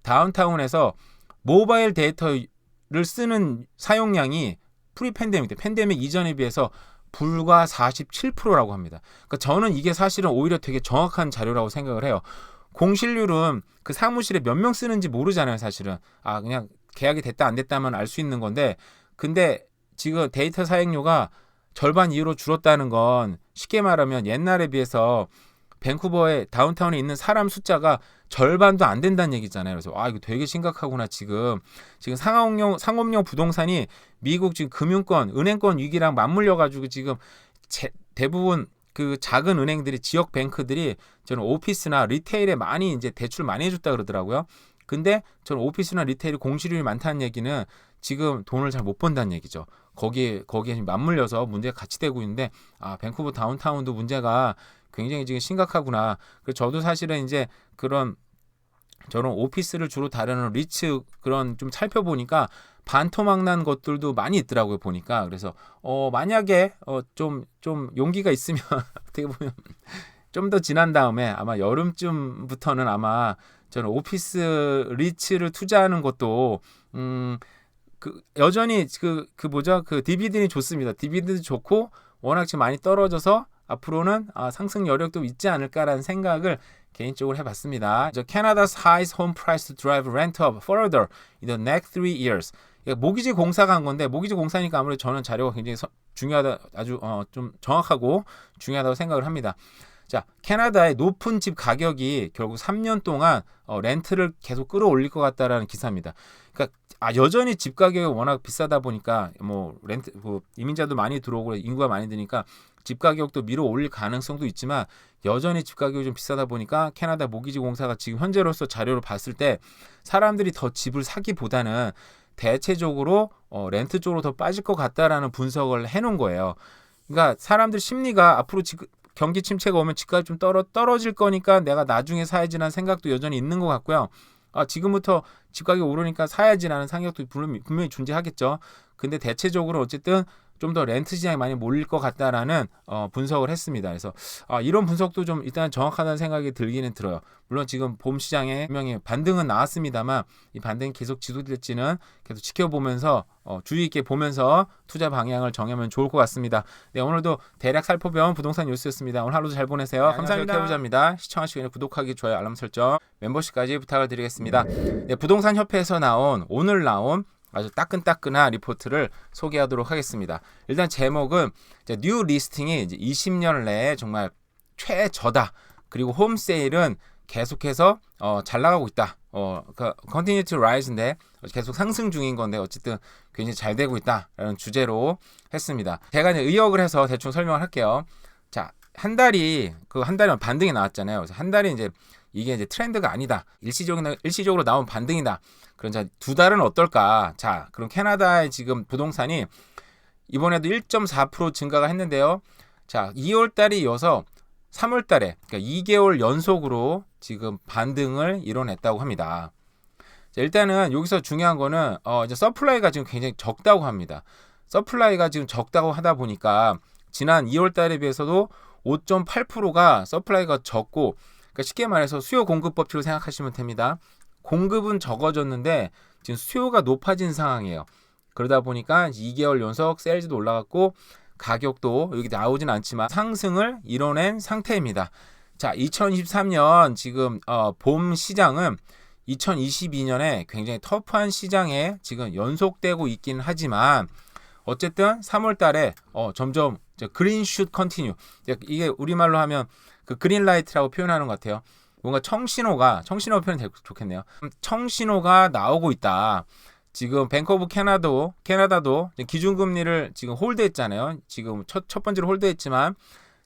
다운타운에서 모바일 데이터를 쓰는 사용량이 프리팬데믹 때 팬데믹 이전에 비해서 불과 47%라고 합니다. 그러니까 저는 이게 사실은 오히려 되게 정확한 자료라고 생각을 해요. 공실률은 그 사무실에 몇 명 쓰는지 모르잖아요, 사실은. 그냥 계약이 됐다 안 됐다만 알 수 있는 건데 근데 지금 데이터 사용료가 절반 이후로 줄었다는 건 쉽게 말하면 옛날에 비해서 밴쿠버의 다운타운에 있는 사람 숫자가 절반도 안 된다는 얘기잖아요. 그래서 이거 되게 심각하구나. 지금 상업용 부동산이 미국 지금 금융권, 은행권 위기랑 맞물려 가지고 지금 대부분 그 작은 은행들이 지역 뱅크들이 저는 오피스나 리테일에 많이 이제 대출 많이 해줬다 그러더라고요. 근데 저는 오피스나 리테일이 공실률이 많다는 얘기는 지금 돈을 잘 못 번다는 얘기죠. 거기에 맞물려서 문제가 같이 되고 있는데 밴쿠버 다운타운도 문제가 굉장히 지금 심각하구나. 그래서 저도 사실은 이제 저런 오피스를 주로 다루는 리츠 그런 좀 살펴보니까 반토막난 것들도 많이 있더라고요, 보니까. 그래서 만약에 좀 용기가 있으면 어떻게 보면 좀 더 지난 다음에 아마 여름쯤부터는 아마 저는 오피스 리츠를 투자하는 것도 여전히 그 뭐죠? 그 디비den이 좋습니다. 디비den도 좋고 워낙 지금 많이 떨어져서 앞으로는 상승 여력도 있지 않을까라는 생각을 개인적으로 해봤습니다. Canada's highest home price to drive rent up further in the next 3 years. 모기지 공사가 한 건데 모기지 공사니까 아무래도 저는 자료가 굉장히 중요하다, 아주 좀 정확하고 중요하다고 생각을 합니다. 자, 캐나다의 높은 집 가격이 결국 3년 동안 렌트를 계속 끌어올릴 것 같다라는 기사입니다. 그러니까 여전히 집 가격이 워낙 비싸다 보니까 뭐 렌트 이민자도 많이 들어오고 인구가 많이 드니까 집 가격도 밀어 올릴 가능성도 있지만 여전히 집 가격이 좀 비싸다 보니까 캐나다 모기지 공사가 지금 현재로서 자료를 봤을 때 사람들이 더 집을 사기보다는 대체적으로 렌트 쪽으로 더 빠질 것 같다라는 분석을 해놓은 거예요. 그러니까 사람들 심리가 앞으로 경기 침체가 오면 집값이 좀 떨어질 거니까 내가 나중에 사야지라는 생각도 여전히 있는 것 같고요. 지금부터 집 가격이 오르니까 사야지라는 생각도 분명히 존재하겠죠. 근데 대체적으로 어쨌든 좀 더 렌트 시장이 많이 몰릴 것 같다라는 분석을 했습니다. 그래서 이런 분석도 좀 일단 정확하다는 생각이 들기는 들어요. 물론 지금 봄 시장에 분명히 반등은 나왔습니다만 이 반등이 계속 지속될지는 계속 지켜보면서 주의 있게 보면서 투자 방향을 정하면 좋을 것 같습니다. 네, 오늘도 대략 살펴본 부동산 뉴스였습니다. 오늘 하루도 잘 보내세요. 네, 감사합니다. 해보자입니다. 시청하시기 전에 구독하기, 좋아요, 알람 설정, 멤버십까지 부탁을 드리겠습니다. 네, 부동산 협회에서 오늘 나온 아주 따끈따끈한 리포트를 소개하도록 하겠습니다. 일단 제목은 뉴 리스팅이 이제 20년 내에 정말 최저다. 그리고 홈세일은 계속해서 잘 나가고 있다. 그러니까 continue to rise인데 계속 상승 중인 건데 어쨌든 굉장히 잘 되고 있다라는 주제로 했습니다. 제가 이제 의역을 해서 대충 설명을 할게요. 자, 한 달이면 반등이 나왔잖아요. 그래서 한 달이 이게 이제 트렌드가 아니다. 일시적으로 나온 반등이다. 그럼 자, 2달은 어떨까? 자, 그럼 캐나다의 지금 부동산이 이번에도 1.4% 증가가 했는데요. 자, 2월 달이 이어서 3월 달에 그러니까 2개월 연속으로 지금 반등을 이뤄냈다고 합니다. 자, 일단은 여기서 중요한 거는 이제 서플라이가 지금 굉장히 적다고 합니다. 서플라이가 지금 적다고 하다 보니까 지난 2월 달에 비해서도 5.8%가 서플라이가 적고, 그러니까 쉽게 말해서 수요 공급 법칙을 생각하시면 됩니다. 공급은 적어졌는데 지금 수요가 높아진 상황이에요. 그러다 보니까 2개월 연속 세일즈도 올라갔고 가격도 여기 나오진 않지만 상승을 이뤄낸 상태입니다. 자, 2023년 지금 봄 시장은 2022년에 굉장히 터프한 시장에 지금 연속되고 있긴 하지만 어쨌든 3월 달에 점점 그린슛 컨티뉴, 이게 우리말로 하면 그 그린라이트라고 표현하는 것 같아요. 뭔가 청신호가 표현이 되게 좋겠네요. 청신호가 나오고 있다. 지금 뱅크 오브 캐나다도 기준금리를 지금 홀드했잖아요. 지금 첫 번째로 홀드했지만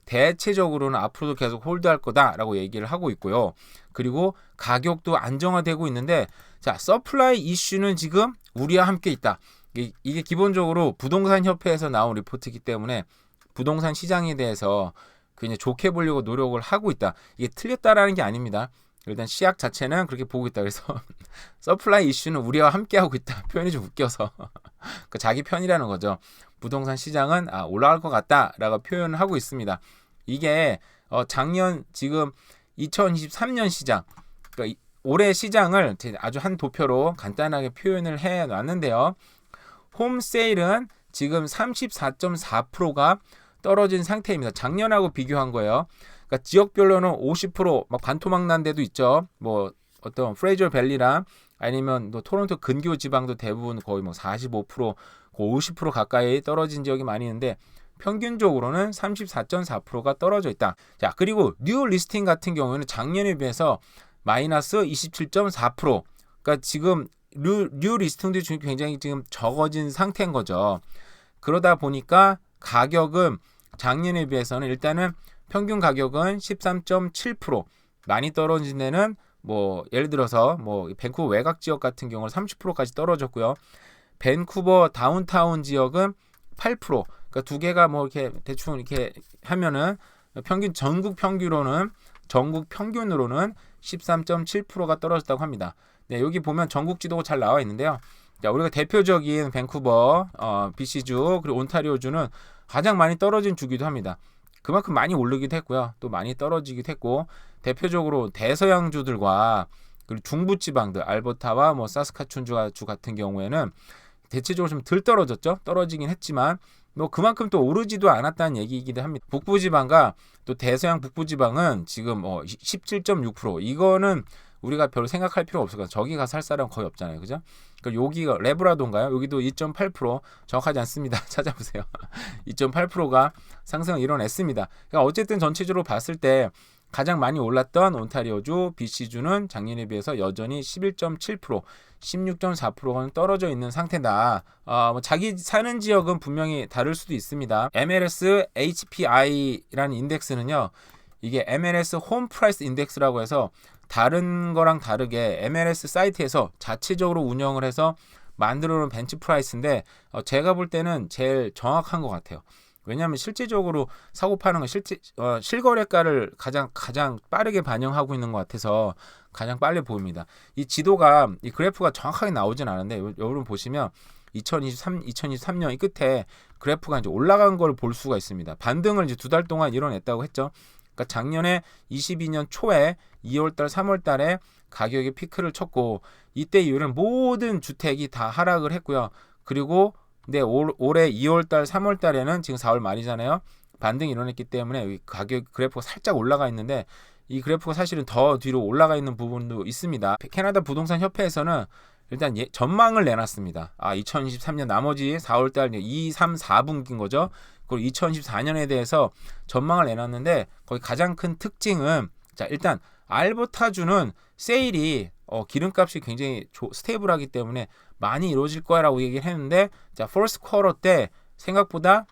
대체적으로는 앞으로도 계속 홀드할 거다라고 얘기를 하고 있고요. 그리고 가격도 안정화되고 있는데, 자, 서플라이 이슈는 지금 우리와 함께 있다. 이게 기본적으로 부동산 협회에서 나온 리포트이기 때문에 부동산 시장에 대해서 굉장히 좋게 보려고 노력을 하고 있다. 이게 틀렸다라는 게 아닙니다. 일단 시약 자체는 그렇게 보고 있다. 그래서 서플라이 이슈는 우리와 함께하고 있다. 표현이 좀 웃겨서 그 자기 편이라는 거죠. 부동산 시장은 올라갈 것 같다라고 표현을 하고 있습니다. 이게 작년 지금 2023년 시장, 그러니까 올해 시장을 아주 한 도표로 간단하게 표현을 해놨는데요. 홈세일은 지금 34.4%가 떨어진 상태입니다. 작년하고 비교한 거예요. 그러니까 지역별로는 50% 막 반토막 난 데도 있죠. 뭐 어떤 프레이저 밸리랑 아니면 또 토론토 근교 지방도 대부분 거의 뭐 45%, 50% 가까이 떨어진 지역이 많이 있는데 평균적으로는 34.4%가 떨어져 있다. 자, 그리고 뉴 리스팅 같은 경우에는 작년에 비해서 마이너스 27.4%. 그러니까 지금 뉴 리스팅도 굉장히 지금 적어진 상태인 거죠. 그러다 보니까 가격은 작년에 비해서는 일단은 평균 가격은 13.7%, 많이 떨어진 데는 뭐 예를 들어서 뭐 밴쿠버 외곽 지역 같은 경우는 30%까지 떨어졌고요. 밴쿠버 다운타운 지역은 8%. 그러니까 두 개가 뭐 이렇게 대충 이렇게 하면은 전국 평균으로는 13.7%가 떨어졌다고 합니다. 네, 여기 보면 전국 지도가 잘 나와 있는데요. 자, 우리가 대표적인 밴쿠버, BC주 그리고 온타리오주는 가장 많이 떨어진 주기도 합니다. 그만큼 많이 오르기도 했고요. 또 많이 떨어지기도 했고, 대표적으로 대서양주들과 그리고 중부 지방들 알버타와 뭐 사스카춘주 같은 경우에는 대체적으로 좀 덜 떨어졌죠. 떨어지긴 했지만 뭐 그만큼 또 오르지도 않았다는 얘기이기도 합니다. 북부 지방과 또 대서양 북부 지방은 지금 17.6% 이거는 우리가 별로 생각할 필요 없을 거예요. 저기 가서 살 사람 거의 없잖아요. 그죠? 그러니까 여기가 레브라도인가요? 여기도 2.8% 정확하지 않습니다. 찾아보세요. 2.8%가 상승을 이뤄냈습니다. 그러니까 어쨌든 전체적으로 봤을 때 가장 많이 올랐던 온타리오주, BC주는 작년에 비해서 여전히 11.7%, 16.4%는 떨어져 있는 상태다. 뭐 자기 사는 지역은 분명히 다를 수도 있습니다. MLS HPI라는 인덱스는요. 이게 MLS 홈 프라이스 인덱스라고 해서 다른 거랑 다르게 MLS 사이트에서 자체적으로 운영을 해서 만들어 놓은 벤치 프라이스인데 제가 볼 때는 제일 정확한 것 같아요. 왜냐하면 실제적으로 사고 파는 건 실거래가를 가장 빠르게 반영하고 있는 것 같아서 가장 빨리 보입니다. 이 지도가 이 그래프가 정확하게 나오진 않은데 여러분 보시면 2023년 이 끝에 그래프가 이제 올라간 걸 볼 수가 있습니다. 반등을 이제 2달 동안 이뤄냈다고 했죠. 그러니까 작년에 22년 초에 2월달, 3월달에 가격이 피크를 쳤고 이때 이후에는 모든 주택이 다 하락을 했고요. 그리고 근데 올해 2월달, 3월달에는 지금 4월 말이잖아요. 반등이 일어났기 때문에 가격 그래프가 살짝 올라가 있는데 이 그래프가 사실은 더 뒤로 올라가 있는 부분도 있습니다. 캐나다 부동산 협회에서는 일단 전망을 내놨습니다. 2023년 나머지 4월달 2, 3, 4분기인 거죠. 그리고 2024년에 대해서 전망을 내놨는데 거기 가장 큰 특징은 자 일단 알버타주는 세일이 기름값이 굉장히 스테이블하기 때문에 많이 이루어질 거라고 얘기를 했는데 자 퍼스트 쿼터 때 생각보다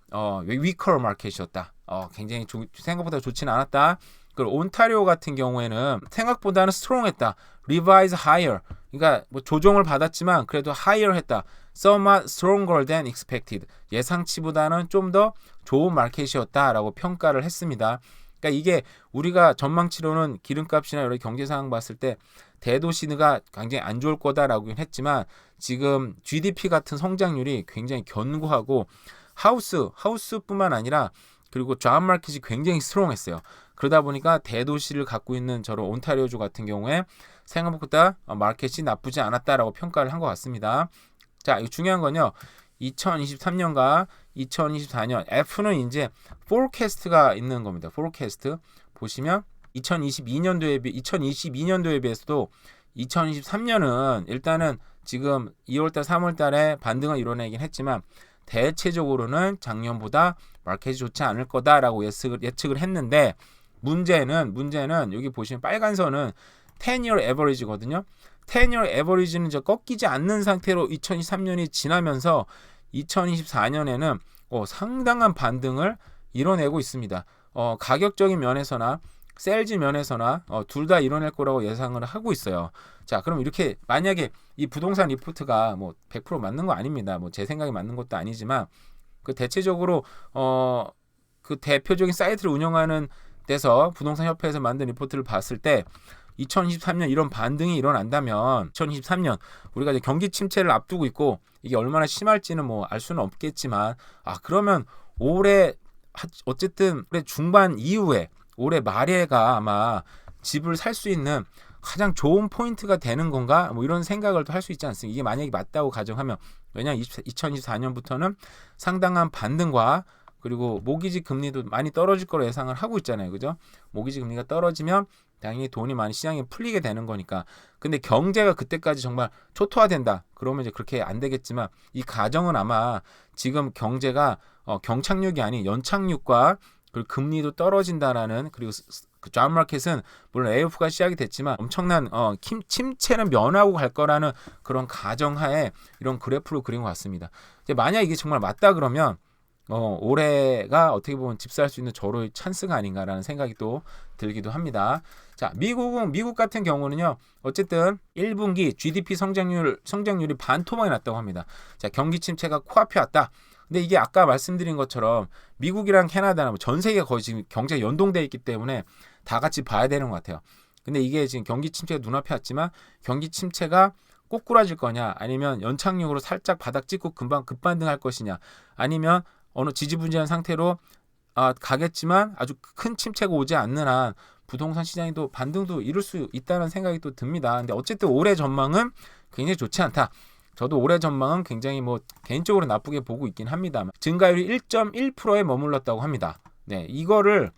위커 마켓이었다. 굉장히 생각보다 좋지는 않았다. 그리고 온타리오 같은 경우에는 생각보다는 스트롱했다. 리바이즈 하이어. 그러니까 뭐 조정을 받았지만 그래도 하이어 했다. somewhat stronger than expected. 예상치보다는 좀 더 좋은 마켓이었다라고 평가를 했습니다. 그러니까 이게 우리가 전망치로는 기름값이나 여러 경제 상황 봤을 때 대도시가 굉장히 안 좋을 거다라고 했지만 지금 GDP 같은 성장률이 굉장히 견고하고 하우스뿐만 아니라 그리고 잡 마켓이 굉장히 스트롱했어요. 그러다 보니까 대도시를 갖고 있는 저런 온타리오주 같은 경우에 생각보다 마켓이 나쁘지 않았다라고 평가를 한 것 같습니다. 자, 중요한 건요. 2023년과 2024년 F는 이제 forecast가 있는 겁니다. forecast 보시면 2022년도에 비해서도 2023년은 일단은 지금 2월달, 3월달에 반등을 이뤄내긴 했지만 대체적으로는 작년보다 마켓이 좋지 않을 거다라고 예측을 했는데 문제는 여기 보시면 빨간 선은 10year average거든요. 10year average는 이제 꺾이지 않는 상태로 2023년이 지나면서 2024년에는 상당한 반등을 이뤄내고 있습니다. 가격적인 면에서나 셀즈 면에서나 둘 다 이뤄낼 거라고 예상을 하고 있어요. 자, 그럼 이렇게 만약에 이 부동산 리포트가 뭐 100% 맞는 거 아닙니다. 뭐 제 생각이 맞는 것도 아니지만 그 대체적으로 그 대표적인 사이트를 운영하는 데서 부동산 협회에서 만든 리포트를 봤을 때 2023년 이런 반등이 일어난다면 2023년 우리가 이제 경기 침체를 앞두고 있고 이게 얼마나 심할지는 뭐 알 수는 없겠지만 그러면 올해 어쨌든 올해 중반 이후에 올해 말에가 아마 집을 살 수 있는 가장 좋은 포인트가 되는 건가? 뭐 이런 생각을 또 할 수 있지 않습니까? 이게 만약에 맞다고 가정하면 왜냐하면 2024년부터는 상당한 반등과 그리고 모기지 금리도 많이 떨어질 거로 예상을 하고 있잖아요. 그죠? 모기지 금리가 떨어지면 당연히 돈이 많이 시장에 풀리게 되는 거니까. 근데 경제가 그때까지 정말 초토화된다. 그러면 이제 그렇게 안 되겠지만 이 가정은 아마 지금 경제가 경착륙이 아닌 연착륙과 그리고 금리도 떨어진다라는 그리고 그 잡 마켓은 물론 레이오프가 시작이 됐지만 엄청난 침체는 면하고 갈 거라는 그런 가정하에 이런 그래프를 그린 것 같습니다. 이제 만약 이게 정말 맞다 그러면 올해가 어떻게 보면 집 살 수 있는 절호의 찬스가 아닌가라는 생각이 또 들기도 합니다. 자, 미국 같은 경우는요. 어쨌든 1분기 GDP 성장률이 반토막이 났다고 합니다. 자, 경기 침체가 코앞에 왔다. 근데 이게 아까 말씀드린 것처럼 미국이랑 캐나다는 전 세계가 거의 지금 경제가 연동되어 있기 때문에 다 같이 봐야 되는 것 같아요. 근데 이게 지금 경기 침체가 눈앞에 왔지만 경기 침체가 꼬꾸라질 거냐 아니면 연착륙으로 살짝 바닥 찍고 금방 급반등할 것이냐 아니면 어느 지지부진한 상태로 가겠지만 아주 큰 침체가 오지 않는 한 부동산 시장이 또 반등도 이룰 수 있다는 생각이 또 듭니다. 근데 어쨌든 올해 전망은 굉장히 좋지 않다. 저도 올해 전망은 굉장히 뭐 개인적으로 나쁘게 보고 있긴 합니다. 증가율이 1.1%에 머물렀다고 합니다. 네, 이거를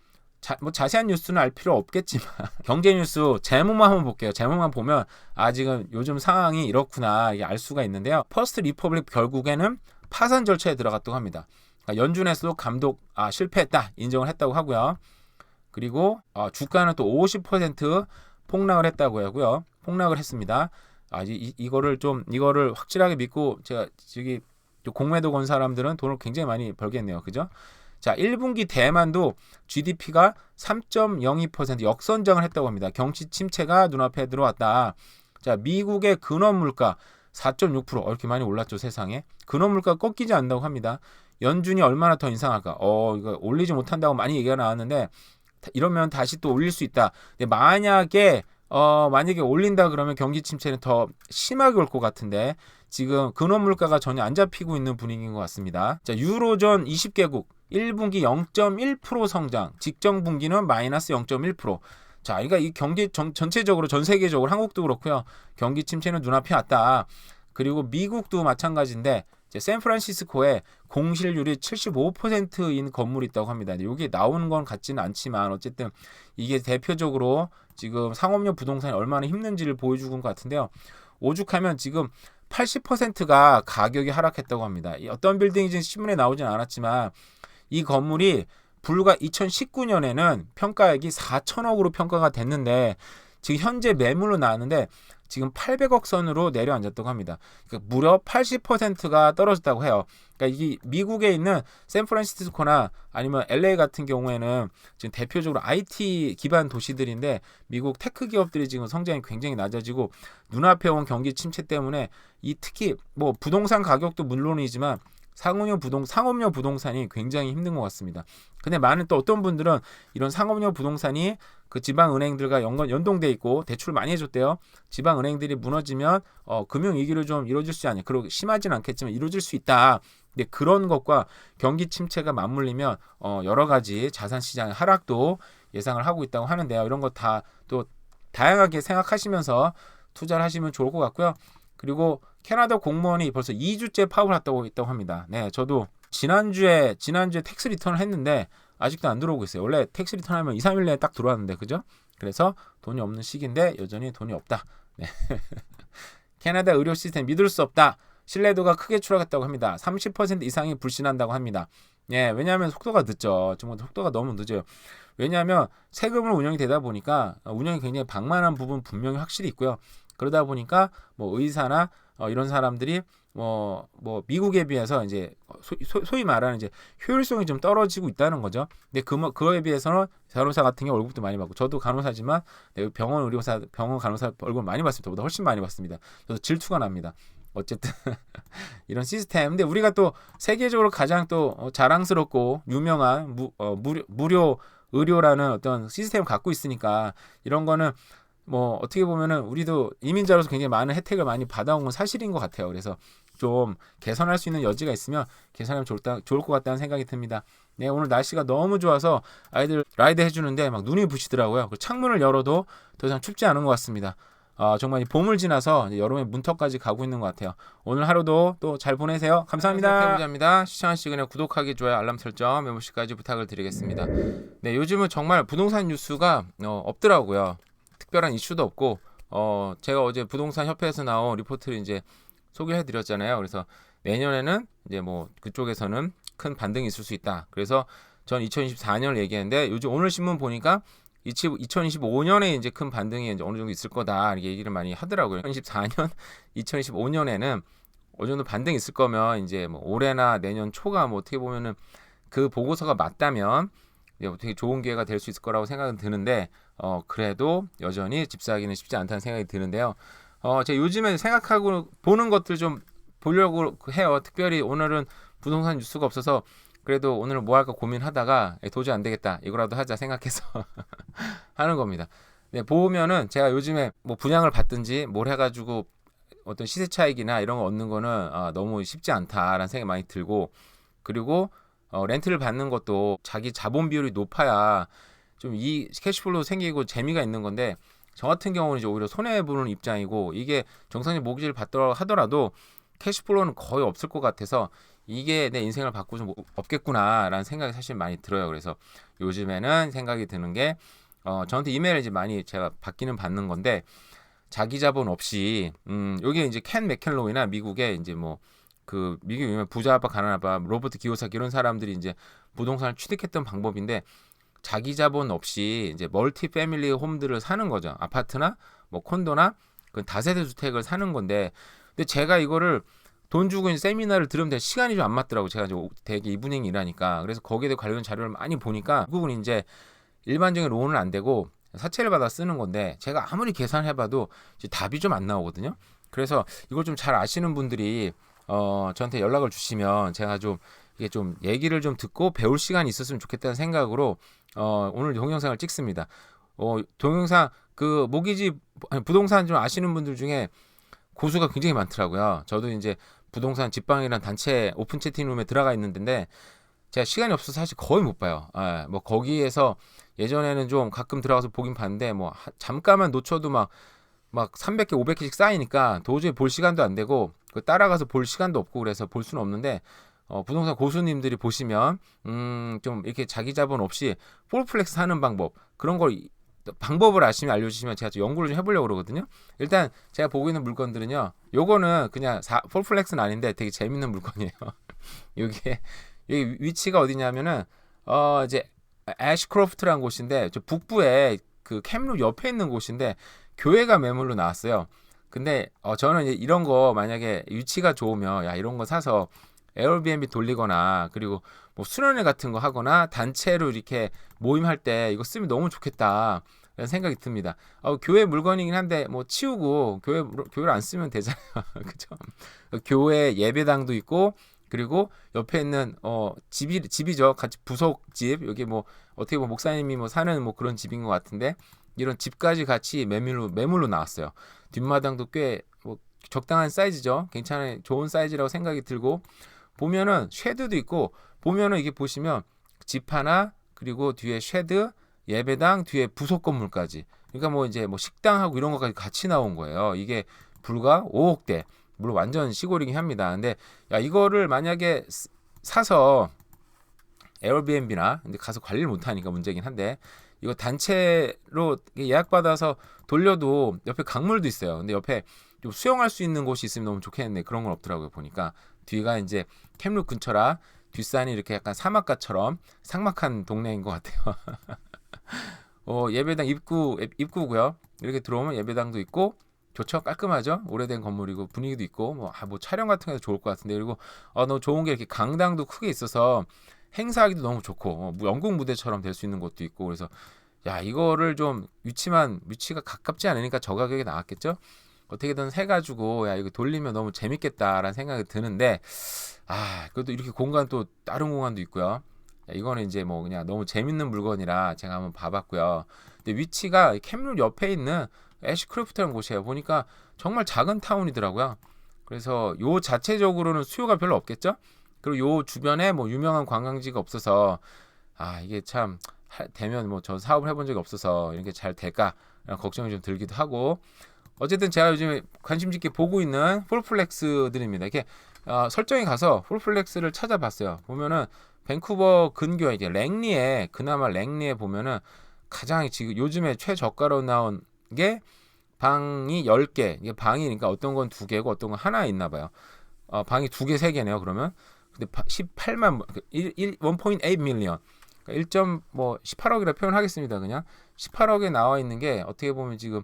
뭐 자세한 뉴스는 알 필요 없겠지만 경제 뉴스 제목만 한번 볼게요. 제목만 보면 지금 요즘 상황이 이렇구나 이게 알 수가 있는데요. 퍼스트 리퍼블릭 결국에는 파산 절차에 들어갔다고 합니다. 그러니까 연준에서도 감독 실패했다 인정을 했다고 하고요. 그리고 주가는 또 50% 폭락을 했다고 하고요. 폭락을 했습니다. 이거를 확실하게 믿고 제가 저기 공매도 건 사람들은 돈을 굉장히 많이 벌겠네요. 그죠? 자, 1분기 대만도 GDP가 3.02% 역선장을 했다고 합니다. 경기 침체가 눈앞에 들어왔다. 자, 미국의 근원 물가 4.6% 이렇게 많이 올랐죠, 세상에. 근원 물가 꺾이지 않는다고 합니다. 연준이 얼마나 더 인상할까? 이거 올리지 못한다고 많이 얘기가 나왔는데 이러면 다시 또 올릴 수 있다. 근데 만약에 올린다 그러면 경기 침체는 더 심하게 올 것 같은데 지금 근원 물가가 전혀 안 잡히고 있는 분위기인 것 같습니다. 자, 유로존 20개국 1분기 0.1% 성장, 직전 분기는 마이너스 0.1%. 자, 그러니까 이 경기 전체적으로 전 세계적으로 한국도 그렇고요. 경기 침체는 눈앞에 왔다. 그리고 미국도 마찬가지인데 샌프란시스코에 공실률이 75%인 건물이 있다고 합니다. 여기 나오는 건 같지는 않지만 어쨌든 이게 대표적으로 지금 상업용 부동산이 얼마나 힘든지를 보여주는 것 같은데요. 오죽하면 지금 80%가 가격이 하락했다고 합니다. 어떤 빌딩인지 신문에 나오진 않았지만 이 건물이 불과 2019년에는 평가액이 4천억으로 평가가 됐는데 지금 현재 매물로 나왔는데 지금 800억 선으로 내려앉았다고 합니다. 그러니까 무려 80%가 떨어졌다고 해요. 그러니까 이 미국에 있는 샌프란시스코나 아니면 LA 같은 경우에는 지금 대표적으로 IT 기반 도시들인데 미국 테크 기업들이 지금 성장이 굉장히 낮아지고 눈앞에 온 경기 침체 때문에 특히 뭐 부동산 가격도 물론이지만 상업용 부동산이 굉장히 힘든 것 같습니다. 근데 많은 또 어떤 분들은 이런 상업용 부동산이 그 지방 은행들과 연동돼 있고 대출 많이 해줬대요. 지방 은행들이 무너지면 금융 위기를 좀 이루어질 수 있냐. 그리고 심하진 않겠지만 이루어질 수 있다. 근데 그런 것과 경기 침체가 맞물리면 여러 가지 자산 시장의 하락도 예상을 하고 있다고 하는데요. 이런 거 다 또 다양하게 생각하시면서 투자를 하시면 좋을 것 같고요. 그리고 캐나다 공무원이 벌써 2주째 파업을 했다고 합니다. 네, 저도 지난주에 텍스 리턴을 했는데 아직도 안 들어오고 있어요. 원래 텍스 리턴 하면 2, 3일 내에 딱 들어왔는데 그죠? 그래서 돈이 없는 시기인데 여전히 돈이 없다. 네. 캐나다 의료 시스템 믿을 수 없다. 신뢰도가 크게 추락했다고 합니다. 30% 이상이 불신한다고 합니다. 예, 왜냐하면 속도가 늦죠. 정말 속도가 너무 늦어요. 왜냐하면 세금으로 운영이 되다 보니까 운영이 굉장히 방만한 부분 분명히 확실히 있고요. 그러다 보니까 뭐 의사나 이런 사람들이 뭐 미국에 비해서 이제 소위 말하는 이제 효율성이 좀 떨어지고 있다는 거죠. 근데 그거에 비해서는 간호사 같은 경우 월급도 많이 받고 저도 간호사지만 병원 간호사 월급 많이 받습니다. 저보다 훨씬 많이 받습니다. 저도 질투가 납니다. 어쨌든 이런 시스템. 근데 우리가 또 세계적으로 가장 또 자랑스럽고 유명한 무료 의료라는 어떤 시스템을 갖고 있으니까 이런 거는 뭐 어떻게 보면은 우리도 이민자로서 굉장히 많은 혜택을 많이 받아온 건 사실인 것 같아요. 그래서 좀 개선할 수 있는 여지가 있으면 개선하면 좋을 것 같다는 생각이 듭니다. 네, 오늘 날씨가 너무 좋아서 아이들 라이드 해주는데 막 눈이 부시더라고요. 창문을 열어도 더 이상 춥지 않은 것 같습니다. 정말 봄을 지나서 여름의 문턱까지 가고 있는 것 같아요. 오늘 하루도 또 잘 보내세요. 감사합니다. 해보자입니다. 시청하시기 전에 구독하기, 좋아요, 알람 설정, 멤버십까지 부탁을 드리겠습니다. 네, 요즘은 정말 부동산 뉴스가 없더라고요. 특별한 이슈도 없고 제가 어제 부동산 협회에서 나온 리포트를 이제 소개해드렸잖아요. 그래서 내년에는 이제 뭐 그쪽에서는 큰 반등이 있을 수 있다. 그래서 전 2024년을 얘기했는데 요즘 오늘 신문 보니까 2025년에 이제 큰 반등이 이제 어느 정도 있을 거다 이렇게 얘기를 많이 하더라고요. 2024년, 2025년에는 어느 정도 반등이 있을 거면 이제 뭐 올해나 내년 초가 뭐 어떻게 보면은 그 보고서가 맞다면 되게 좋은 기회가 될 수 있을 거라고 생각은 드는데 그래도 여전히 집 사기는 쉽지 않다는 생각이 드는데요. 제가 요즘에 생각하고 보는 것들 좀 보려고 해요. 특별히 오늘은 부동산 뉴스가 없어서 그래도 오늘 뭐 할까 고민하다가 도저히 안 되겠다 이거라도 하자 생각해서 하는 겁니다. 네, 보면은 제가 요즘에 뭐 분양을 받든지 뭘 해가지고 어떤 시세 차익이나 이런 거 얻는 거는 너무 쉽지 않다라는 생각이 많이 들고 그리고 렌트를 받는 것도 자기 자본 비율이 높아야 좀 이 캐시플로우 생기고 재미가 있는 건데 저 같은 경우는 이제 오히려 손해 보는 입장이고 이게 정상적인 모기지를 받더라 하더라도 캐시플로우는 거의 없을 것 같아서 이게 내 인생을 바꿀 수 없겠구나라는 생각이 사실 많이 들어요. 그래서 요즘에는 생각이 드는 게 저한테 이메일을 이제 많이 제가 받기는 받는 건데 자기 자본 없이 여기 이제 켄 맥켈로이나 미국의 이제 뭐 그 미국 유명 부자 아빠 가난 아빠 로버트 기요사키 이런 사람들이 이제 부동산을 취득했던 방법인데 자기 자본 없이 이제 멀티 패밀리 홈들을 사는 거죠. 아파트나 뭐 콘도나 그 다세대 주택을 사는 건데 근데 제가 이거를 돈 주고 이제 세미나를 들으면 시간이 좀 안 맞더라고. 제가 이제 되게 이분행 일하니까. 그래서 거기에 대해 관련 자료를 많이 보니까 미국은 이제 일반적인 론은 안 되고 사채를 받아 쓰는 건데 제가 아무리 계산해봐도 이제 답이 좀 안 나오거든요. 그래서 이걸 좀 잘 아시는 분들이 저한테 연락을 주시면 제가 좀 이게 좀 얘기를 좀 듣고 배울 시간이 있었으면 좋겠다는 생각으로 오늘 동영상을 찍습니다. 동영상 그 모기지 부동산 좀 아시는 분들 중에 고수가 굉장히 많더라고요. 저도 이제 부동산 집방이란 단체 오픈 채팅룸에 들어가 있는데 제가 시간이 없어서 사실 거의 못 봐요. 뭐 거기에서 예전에는 좀 가끔 들어가서 보긴 봤는데 뭐 잠깐만 놓쳐도 막 300개, 500개씩 쌓이니까 도저히 볼 시간도 안 되고 따라가서 볼 시간도 없고 그래서 볼 수는 없는데 부동산 고수님들이 보시면 좀 이렇게 자기 자본 없이 폴플렉스 하는 방법 그런 걸 방법을 아시면 알려주시면 제가 좀 연구를 좀 해보려고 그러거든요. 일단 제가 보고 있는 물건들은요. 요거는 그냥 폴플렉스는 아닌데 되게 재밌는 물건이에요. 여기 위치가 어디냐면은 이제 애쉬크로프트라는 곳인데 저 북부에 그 캠루 옆에 있는 곳인데 교회가 매물로 나왔어요. 근데 저는 이제 이런 거 만약에 위치가 좋으면 야 이런 거 사서 에어비앤비 돌리거나 그리고 뭐 수련회 같은 거 하거나 단체로 이렇게 모임할 때 이거 쓰면 너무 좋겠다 라는 생각이 듭니다. 교회 물건이긴 한데 뭐 치우고 교회를 안 쓰면 되잖아요. 그죠? 교회 예배당도 있고 그리고 옆에 있는 집이죠. 같이 부속집 여기 뭐 어떻게 보면 목사님이 뭐 사는 뭐 그런 집인 것 같은데 이런 집까지 같이 매물로 나왔어요. 뒷마당도 꽤 뭐 적당한 사이즈죠. 괜찮은 좋은 사이즈라고 생각이 들고 보면은 쉐드도 있고 보면은 이게 보시면 집 하나 그리고 뒤에 쉐드 예배당 뒤에 부속 건물까지 그러니까 뭐 이제 뭐 식당하고 이런 것까지 같이 나온 거예요. 이게 불과 5억대 물론 완전 시골이긴 합니다. 근데 야 이거를 만약에 사서 에어비앤비나 근데 가서 관리를 못하니까 문제긴 한데 이거 단체로 예약받아서 돌려도 옆에 강물도 있어요. 근데 옆에 좀 수영할 수 있는 곳이 있으면 너무 좋겠는데 그런 건 없더라고요. 보니까 뒤가 이제 캠룩 근처라 뒷산이 이렇게 약간 사막가처럼 삭막한 동네인 것 같아요. 예배당 입구고요. 이렇게 들어오면 예배당도 있고 좋죠. 깔끔하죠. 오래된 건물이고 분위기도 있고 뭐 촬영 같은 게 좋을 것 같은데 그리고 너무 좋은 게 이렇게 강당도 크게 있어서 행사하기도 너무 좋고 연극 무대처럼 될 수 있는 것도 있고 그래서 야 이거를 좀 위치가 가깝지 않으니까 저 가격에 나왔겠죠. 어떻게든 해가지고 야 이거 돌리면 너무 재밌겠다라는 생각이 드는데 그래도 이렇게 공간 또 다른 공간도 있고요. 야, 이거는 이제 뭐 그냥 너무 재밌는 물건이라 제가 한번 봐봤고요. 근데 위치가 캠룰 옆에 있는 애쉬크래프트라는 곳이에요. 보니까 정말 작은 타운이더라고요. 그래서 요 자체적으로는 수요가 별로 없겠죠. 그리고 요 주변에 뭐 유명한 관광지가 없어서 이게 참 되면 뭐 저 사업을 해본 적이 없어서 이렇게 잘 될까 걱정이 좀 들기도 하고 어쨌든 제가 요즘에 관심 있게 보고 있는 폴플렉스들입니다. 이렇게 설정에 가서 폴플렉스를 찾아봤어요. 보면은 밴쿠버 근교에 이제 그나마 랭리에 보면은 가장 지금 요즘에 최저가로 나온 게 방이 10개. 이게 방이니까 어떤 건 2개고 어떤 건 하나 있나 봐요. 방이 2개, 3개네요. 그러면 근데 18만 1.8 밀리언. 18억이라 표현하겠습니다. 그냥 18억에 나와 있는 게 어떻게 보면 지금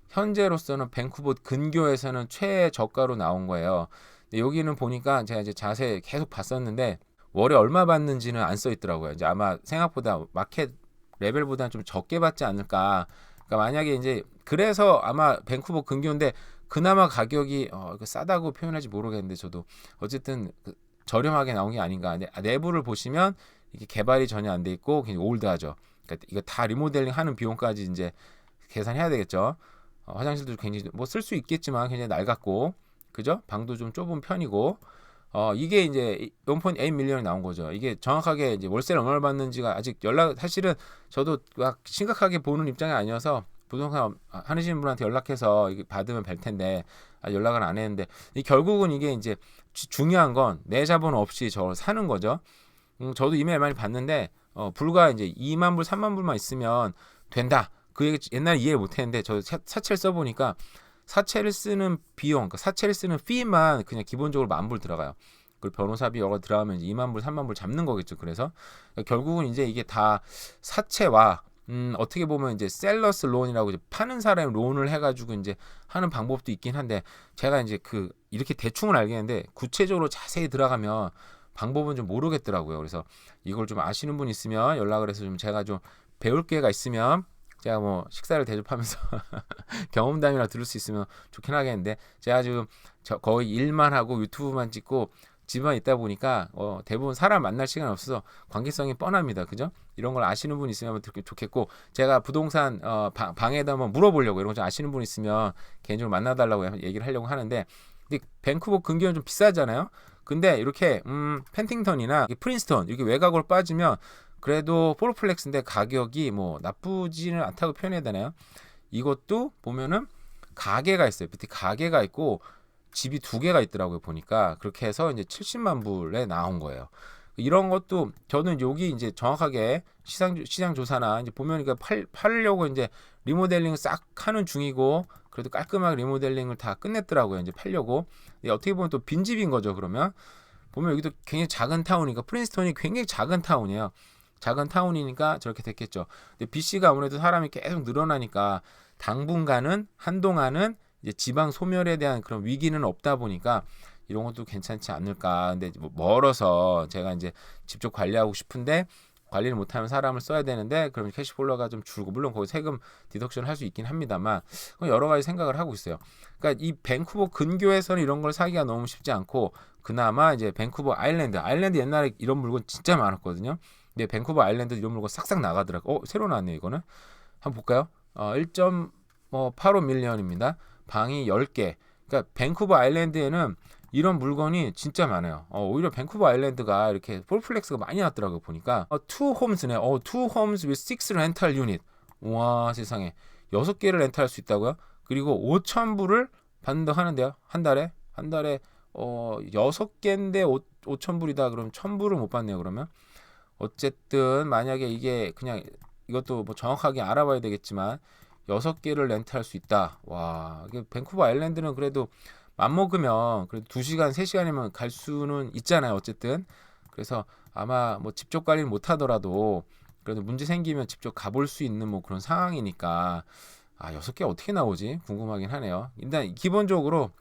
현재로서는 밴쿠버 근교에서는 최저가로 나온 거예요. 근데 여기는 보니까 제가 이제 자세히 계속 봤었는데 월에 얼마 받는지는 안 써 있더라고요. 이제 아마 생각보다 마켓 레벨보다는 좀 적게 받지 않을까. 그러니까 만약에 이제 그래서 아마 밴쿠버 근교인데 그나마 가격이 싸다고 표현할지 모르겠는데 저도 어쨌든 저렴하게 나온 게 아닌가. 내부를 보시면 이게 개발이 전혀 안 돼 있고 그냥 올드하죠. 그러니까 이거 다 리모델링 하는 비용까지 이제 계산해야 되겠죠. 화장실도 굉장히 뭐 쓸 수 있겠지만 굉장히 낡았고 그죠? 방도 좀 좁은 편이고 이게 이제 1.8 밀리언이 나온 거죠. 이게 정확하게 이제 월세를 얼마를 받는지가 아직 사실은 저도 막 심각하게 보는 입장이 아니어서 부동산 하시는 분한테 연락해서 이게 받으면 뵐 텐데 연락을 안 했는데 결국은 이게 이제 중요한 건 내 자본 없이 저걸 사는 거죠. 저도 이메일 많이 받는데 불과 이제 2만 불, 3만 불만 있으면 된다. 그 얘기 옛날에 이해 못 했는데 저 사채를 써보니까 사채를 쓰는 비용, 그러니까 사채를 쓰는 피만 그냥 기본적으로 10,000불 들어가요. 그리고 변호사비 여러 들어가면 이제 2만 불, 3만 불 잡는 거겠죠. 그래서 그러니까 결국은 이제 이게 다 사채와 어떻게 보면 이제 셀러스 론이라고 이제 파는 사람이 론을 해가지고 이제 하는 방법도 있긴 한데 제가 이제 이렇게 대충은 알겠는데 구체적으로 자세히 들어가면 방법은 좀 모르겠더라고요. 그래서 이걸 좀 아시는 분 있으면 연락을 해서 좀 제가 좀 배울 기회가 있으면 제가 뭐 식사를 대접하면서 경험담이나 들을 수 있으면 좋긴 하겠는데 제가 지금 거의 일만 하고 유튜브만 찍고 집만 있다 보니까 대부분 사람 만날 시간이 없어서 관계성이 뻔합니다. 그죠? 이런 걸 아시는 분 있으면 좋겠고 제가 부동산 방에다 한번 물어보려고 이런 거 좀 아시는 분 있으면 개인적으로 만나달라고 얘기를 하려고 하는데 근데 밴쿠버 근교는 좀 비싸잖아요. 근데 이렇게 펜팅턴이나 프린스턴 이렇게 외곽으로 빠지면 그래도 포로플렉스인데 가격이 뭐 나쁘지는 않다고 표현해야 되나요? 이것도 보면은 가게가 있어요. 밑에 가게가 있고 집이 2개가 있더라고요. 보니까 그렇게 해서 이제 70만 불에 나온 거예요. 이런 것도 저는 여기 이제 정확하게 시장 조사나 이제 보면 그러니까 팔려고 이제 리모델링을 싹 하는 중이고 그래도 깔끔하게 리모델링을 다 끝냈더라고요. 이제 팔려고. 어떻게 보면 또 빈집인 거죠. 그러면 보면 여기도 굉장히 작은 타운이니까 프린스턴이 굉장히 작은 타운이에요. 작은 타운이니까 저렇게 됐겠죠. 근데 BC가 아무래도 사람이 계속 늘어나니까 당분간은 한동안은 이제 지방 소멸에 대한 그런 위기는 없다 보니까 이런 것도 괜찮지 않을까. 근데 뭐 멀어서 제가 이제 직접 관리하고 싶은데 관리를 못하면 사람을 써야 되는데 그러면 캐시플로가 좀 줄고 물론 거기 세금 디덕션을 할 수 있긴 합니다만 여러 가지 생각을 하고 있어요. 그러니까 이 밴쿠버 근교에서는 이런 걸 사기가 너무 쉽지 않고 그나마 이제 밴쿠버 아일랜드 옛날에 이런 물건 진짜 많았거든요. 근데 밴쿠버 아일랜드 이런 물건 싹싹 나가더라고. 새로 나왔네요. 이거는 한번 볼까요? 1.85 밀리언입니다. 방이 10개. 그러니까 밴쿠버 아일랜드에는 이런 물건이 진짜 많아요. 오히려 밴쿠버 아일랜드가 이렇게 폴플렉스가 많이 났더라고요. 보니까 two homes네. two homes with 6 rental unit. 와 세상에 6개를 렌트할 수 있다고요? 그리고 5,000불을 받는다 하는데요. 한 달에 6개인데 5,000불이다. 그럼 1,000불을 못 받네요. 그러면 어쨌든 만약에 이게 그냥 이것도 뭐 정확하게 알아봐야 되겠지만 6개를 렌트할 수 있다. 와, 이게 밴쿠버 아일랜드는 그래도 맘먹으면 그래도 2시간, 3시간이면 갈 수는 있잖아요. 어쨌든. 그래서 아마 뭐 직접 관리를 못 하더라도 그래도 문제 생기면 직접 가볼 수 있는 뭐 그런 상황이니까 6개 어떻게 나오지? 궁금하긴 하네요. 일단 기본적으로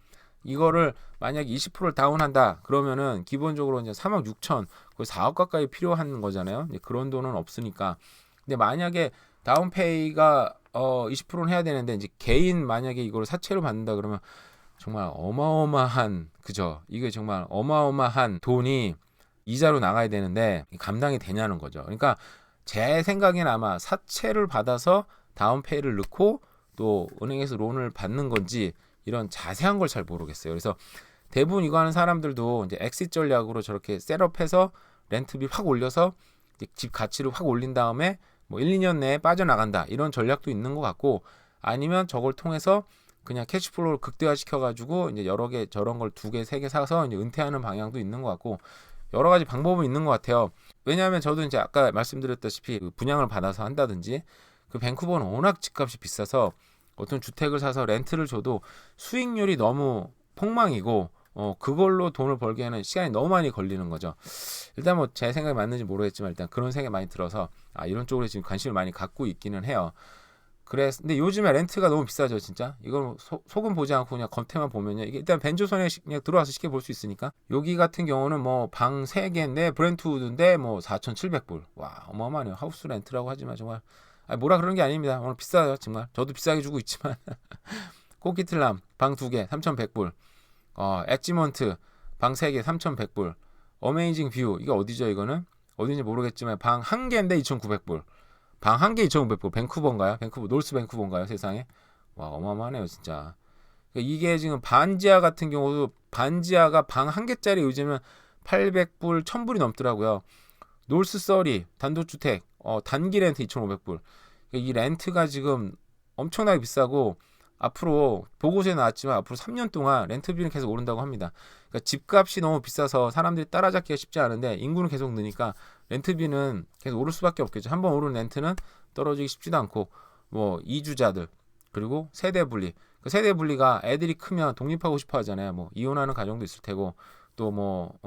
이거를 만약에 20%를 다운한다 그러면은 기본적으로 이제 3억 6천 거의 4억 가까이 필요한 거잖아요. 그런 돈은 없으니까. 근데 만약에 다운페이가 20%는 해야 되는데 이제 개인 만약에 이걸 사채로 받는다 그러면 정말 어마어마한 그죠? 이게 정말 어마어마한 돈이 이자로 나가야 되는데 감당이 되냐는 거죠. 그러니까 제 생각엔 아마 사채를 받아서 다운페이를 넣고 또 은행에서 론을 받는 건지 이런 자세한 걸 잘 모르겠어요. 그래서 대부분 이거 하는 사람들도 이제 엑시트 전략으로 저렇게 셋업해서 렌트비 확 올려서 집 가치를 확 올린 다음에 뭐 1, 2년 내에 빠져나간다 이런 전략도 있는 것 같고 아니면 저걸 통해서 그냥 캐시플로우를 극대화시켜 가지고 이제 여러 개 저런 걸 2개, 3개 사서 이제 은퇴하는 방향도 있는 것 같고 여러 가지 방법은 있는 것 같아요. 왜냐하면 저도 이제 아까 말씀드렸다시피 분양을 받아서 한다든지 밴쿠버는 워낙 집값이 비싸서 어떤 주택을 사서 렌트를 줘도 수익률이 너무 폭망이고 그걸로 돈을 벌기에는 시간이 너무 많이 걸리는 거죠. 일단 뭐 제 생각이 맞는지 모르겠지만 일단 그런 생각이 많이 들어서 그런 쪽으로 지금 관심을 많이 갖고 있기는 해요. 근데 요즘에 렌트가 너무 비싸죠, 진짜. 이걸 소금 보지 않고 그냥 겉에만 보면요. 이게 일단 벤조선에 그냥 들어와서 쉽게 볼 수 있으니까. 여기 같은 경우는 뭐 방 3개인데 브렌트우드인데 뭐 4,700불. 와, 어마어마하네요. 하우스 렌트라고 하지만 정말 뭐라 그러는 게 아닙니다. 오늘 비싸요, 정말. 저도 비싸게 주고 있지만. 코키틀람 방 2개 3,100불. 엑지먼트 방 3개 3,100불. 어메이징 뷰 이게 어디죠, 이거는? 어딘지 모르겠지만 방 1개인데 2,900불. 방 1개 2,500불. 밴쿠버인가요? 노스 밴쿠버인가요? 세상에. 와, 어마어마하네요, 진짜. 이게 지금 반지하 같은 경우도 반지하가 방 한 개짜리 요즘은 800불, 1000불이 넘더라고요. 놀스서리 단독주택 단기 렌트 2,500불. 이 렌트가 지금 엄청나게 비싸고 앞으로 보고서에 나왔지만 앞으로 3년 동안 렌트비는 계속 오른다고 합니다. 그러니까 집값이 너무 비싸서 사람들이 따라잡기가 쉽지 않은데 인구는 계속 느니까 렌트비는 계속 오를 수밖에 없겠죠. 한번 오른 렌트는 떨어지기 쉽지도 않고 뭐 이주자들 그리고 세대 분리. 그 세대 분리가 애들이 크면 독립하고 싶어 하잖아요. 뭐 이혼하는 가정도 있을 테고 또 뭐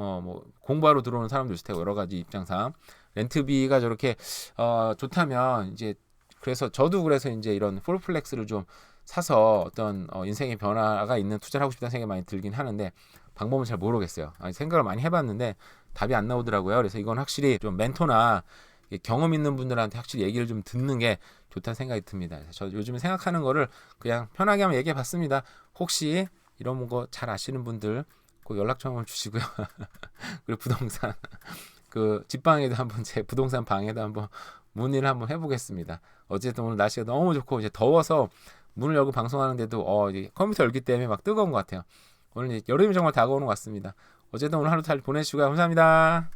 공부하러 들어오는 사람도 있을 테고 여러 가지 입장상 렌트비가 저렇게 좋다면 이제 그래서 저도 그래서 이제 이런 폴플렉스를 좀 사서 어떤 인생의 변화가 있는 투자를 하고 싶다는 생각이 많이 들긴 하는데 방법은 잘 모르겠어요. 생각을 많이 해봤는데 답이 안 나오더라고요. 그래서 이건 확실히 좀 멘토나 경험 있는 분들한테 확실히 얘기를 좀 듣는 게 좋다는 생각이 듭니다. 그래서 저 요즘에 생각하는 거를 그냥 편하게 한번 얘기해 봤습니다. 혹시 이런 거 잘 아시는 분들 꼭 연락처 한번 주시고요. 그리고 부동산 그 집방에도 한번 제 부동산 방에도 한번 문의를 한번 해보겠습니다. 어쨌든 오늘 날씨가 너무 좋고 이제 더워서 문을 열고 방송하는데도 이제 컴퓨터 열기 때문에 막 뜨거운 것 같아요. 오늘 이제 여름이 정말 다가오는 것 같습니다. 어쨌든 오늘 하루 잘 보내시고요. 감사합니다.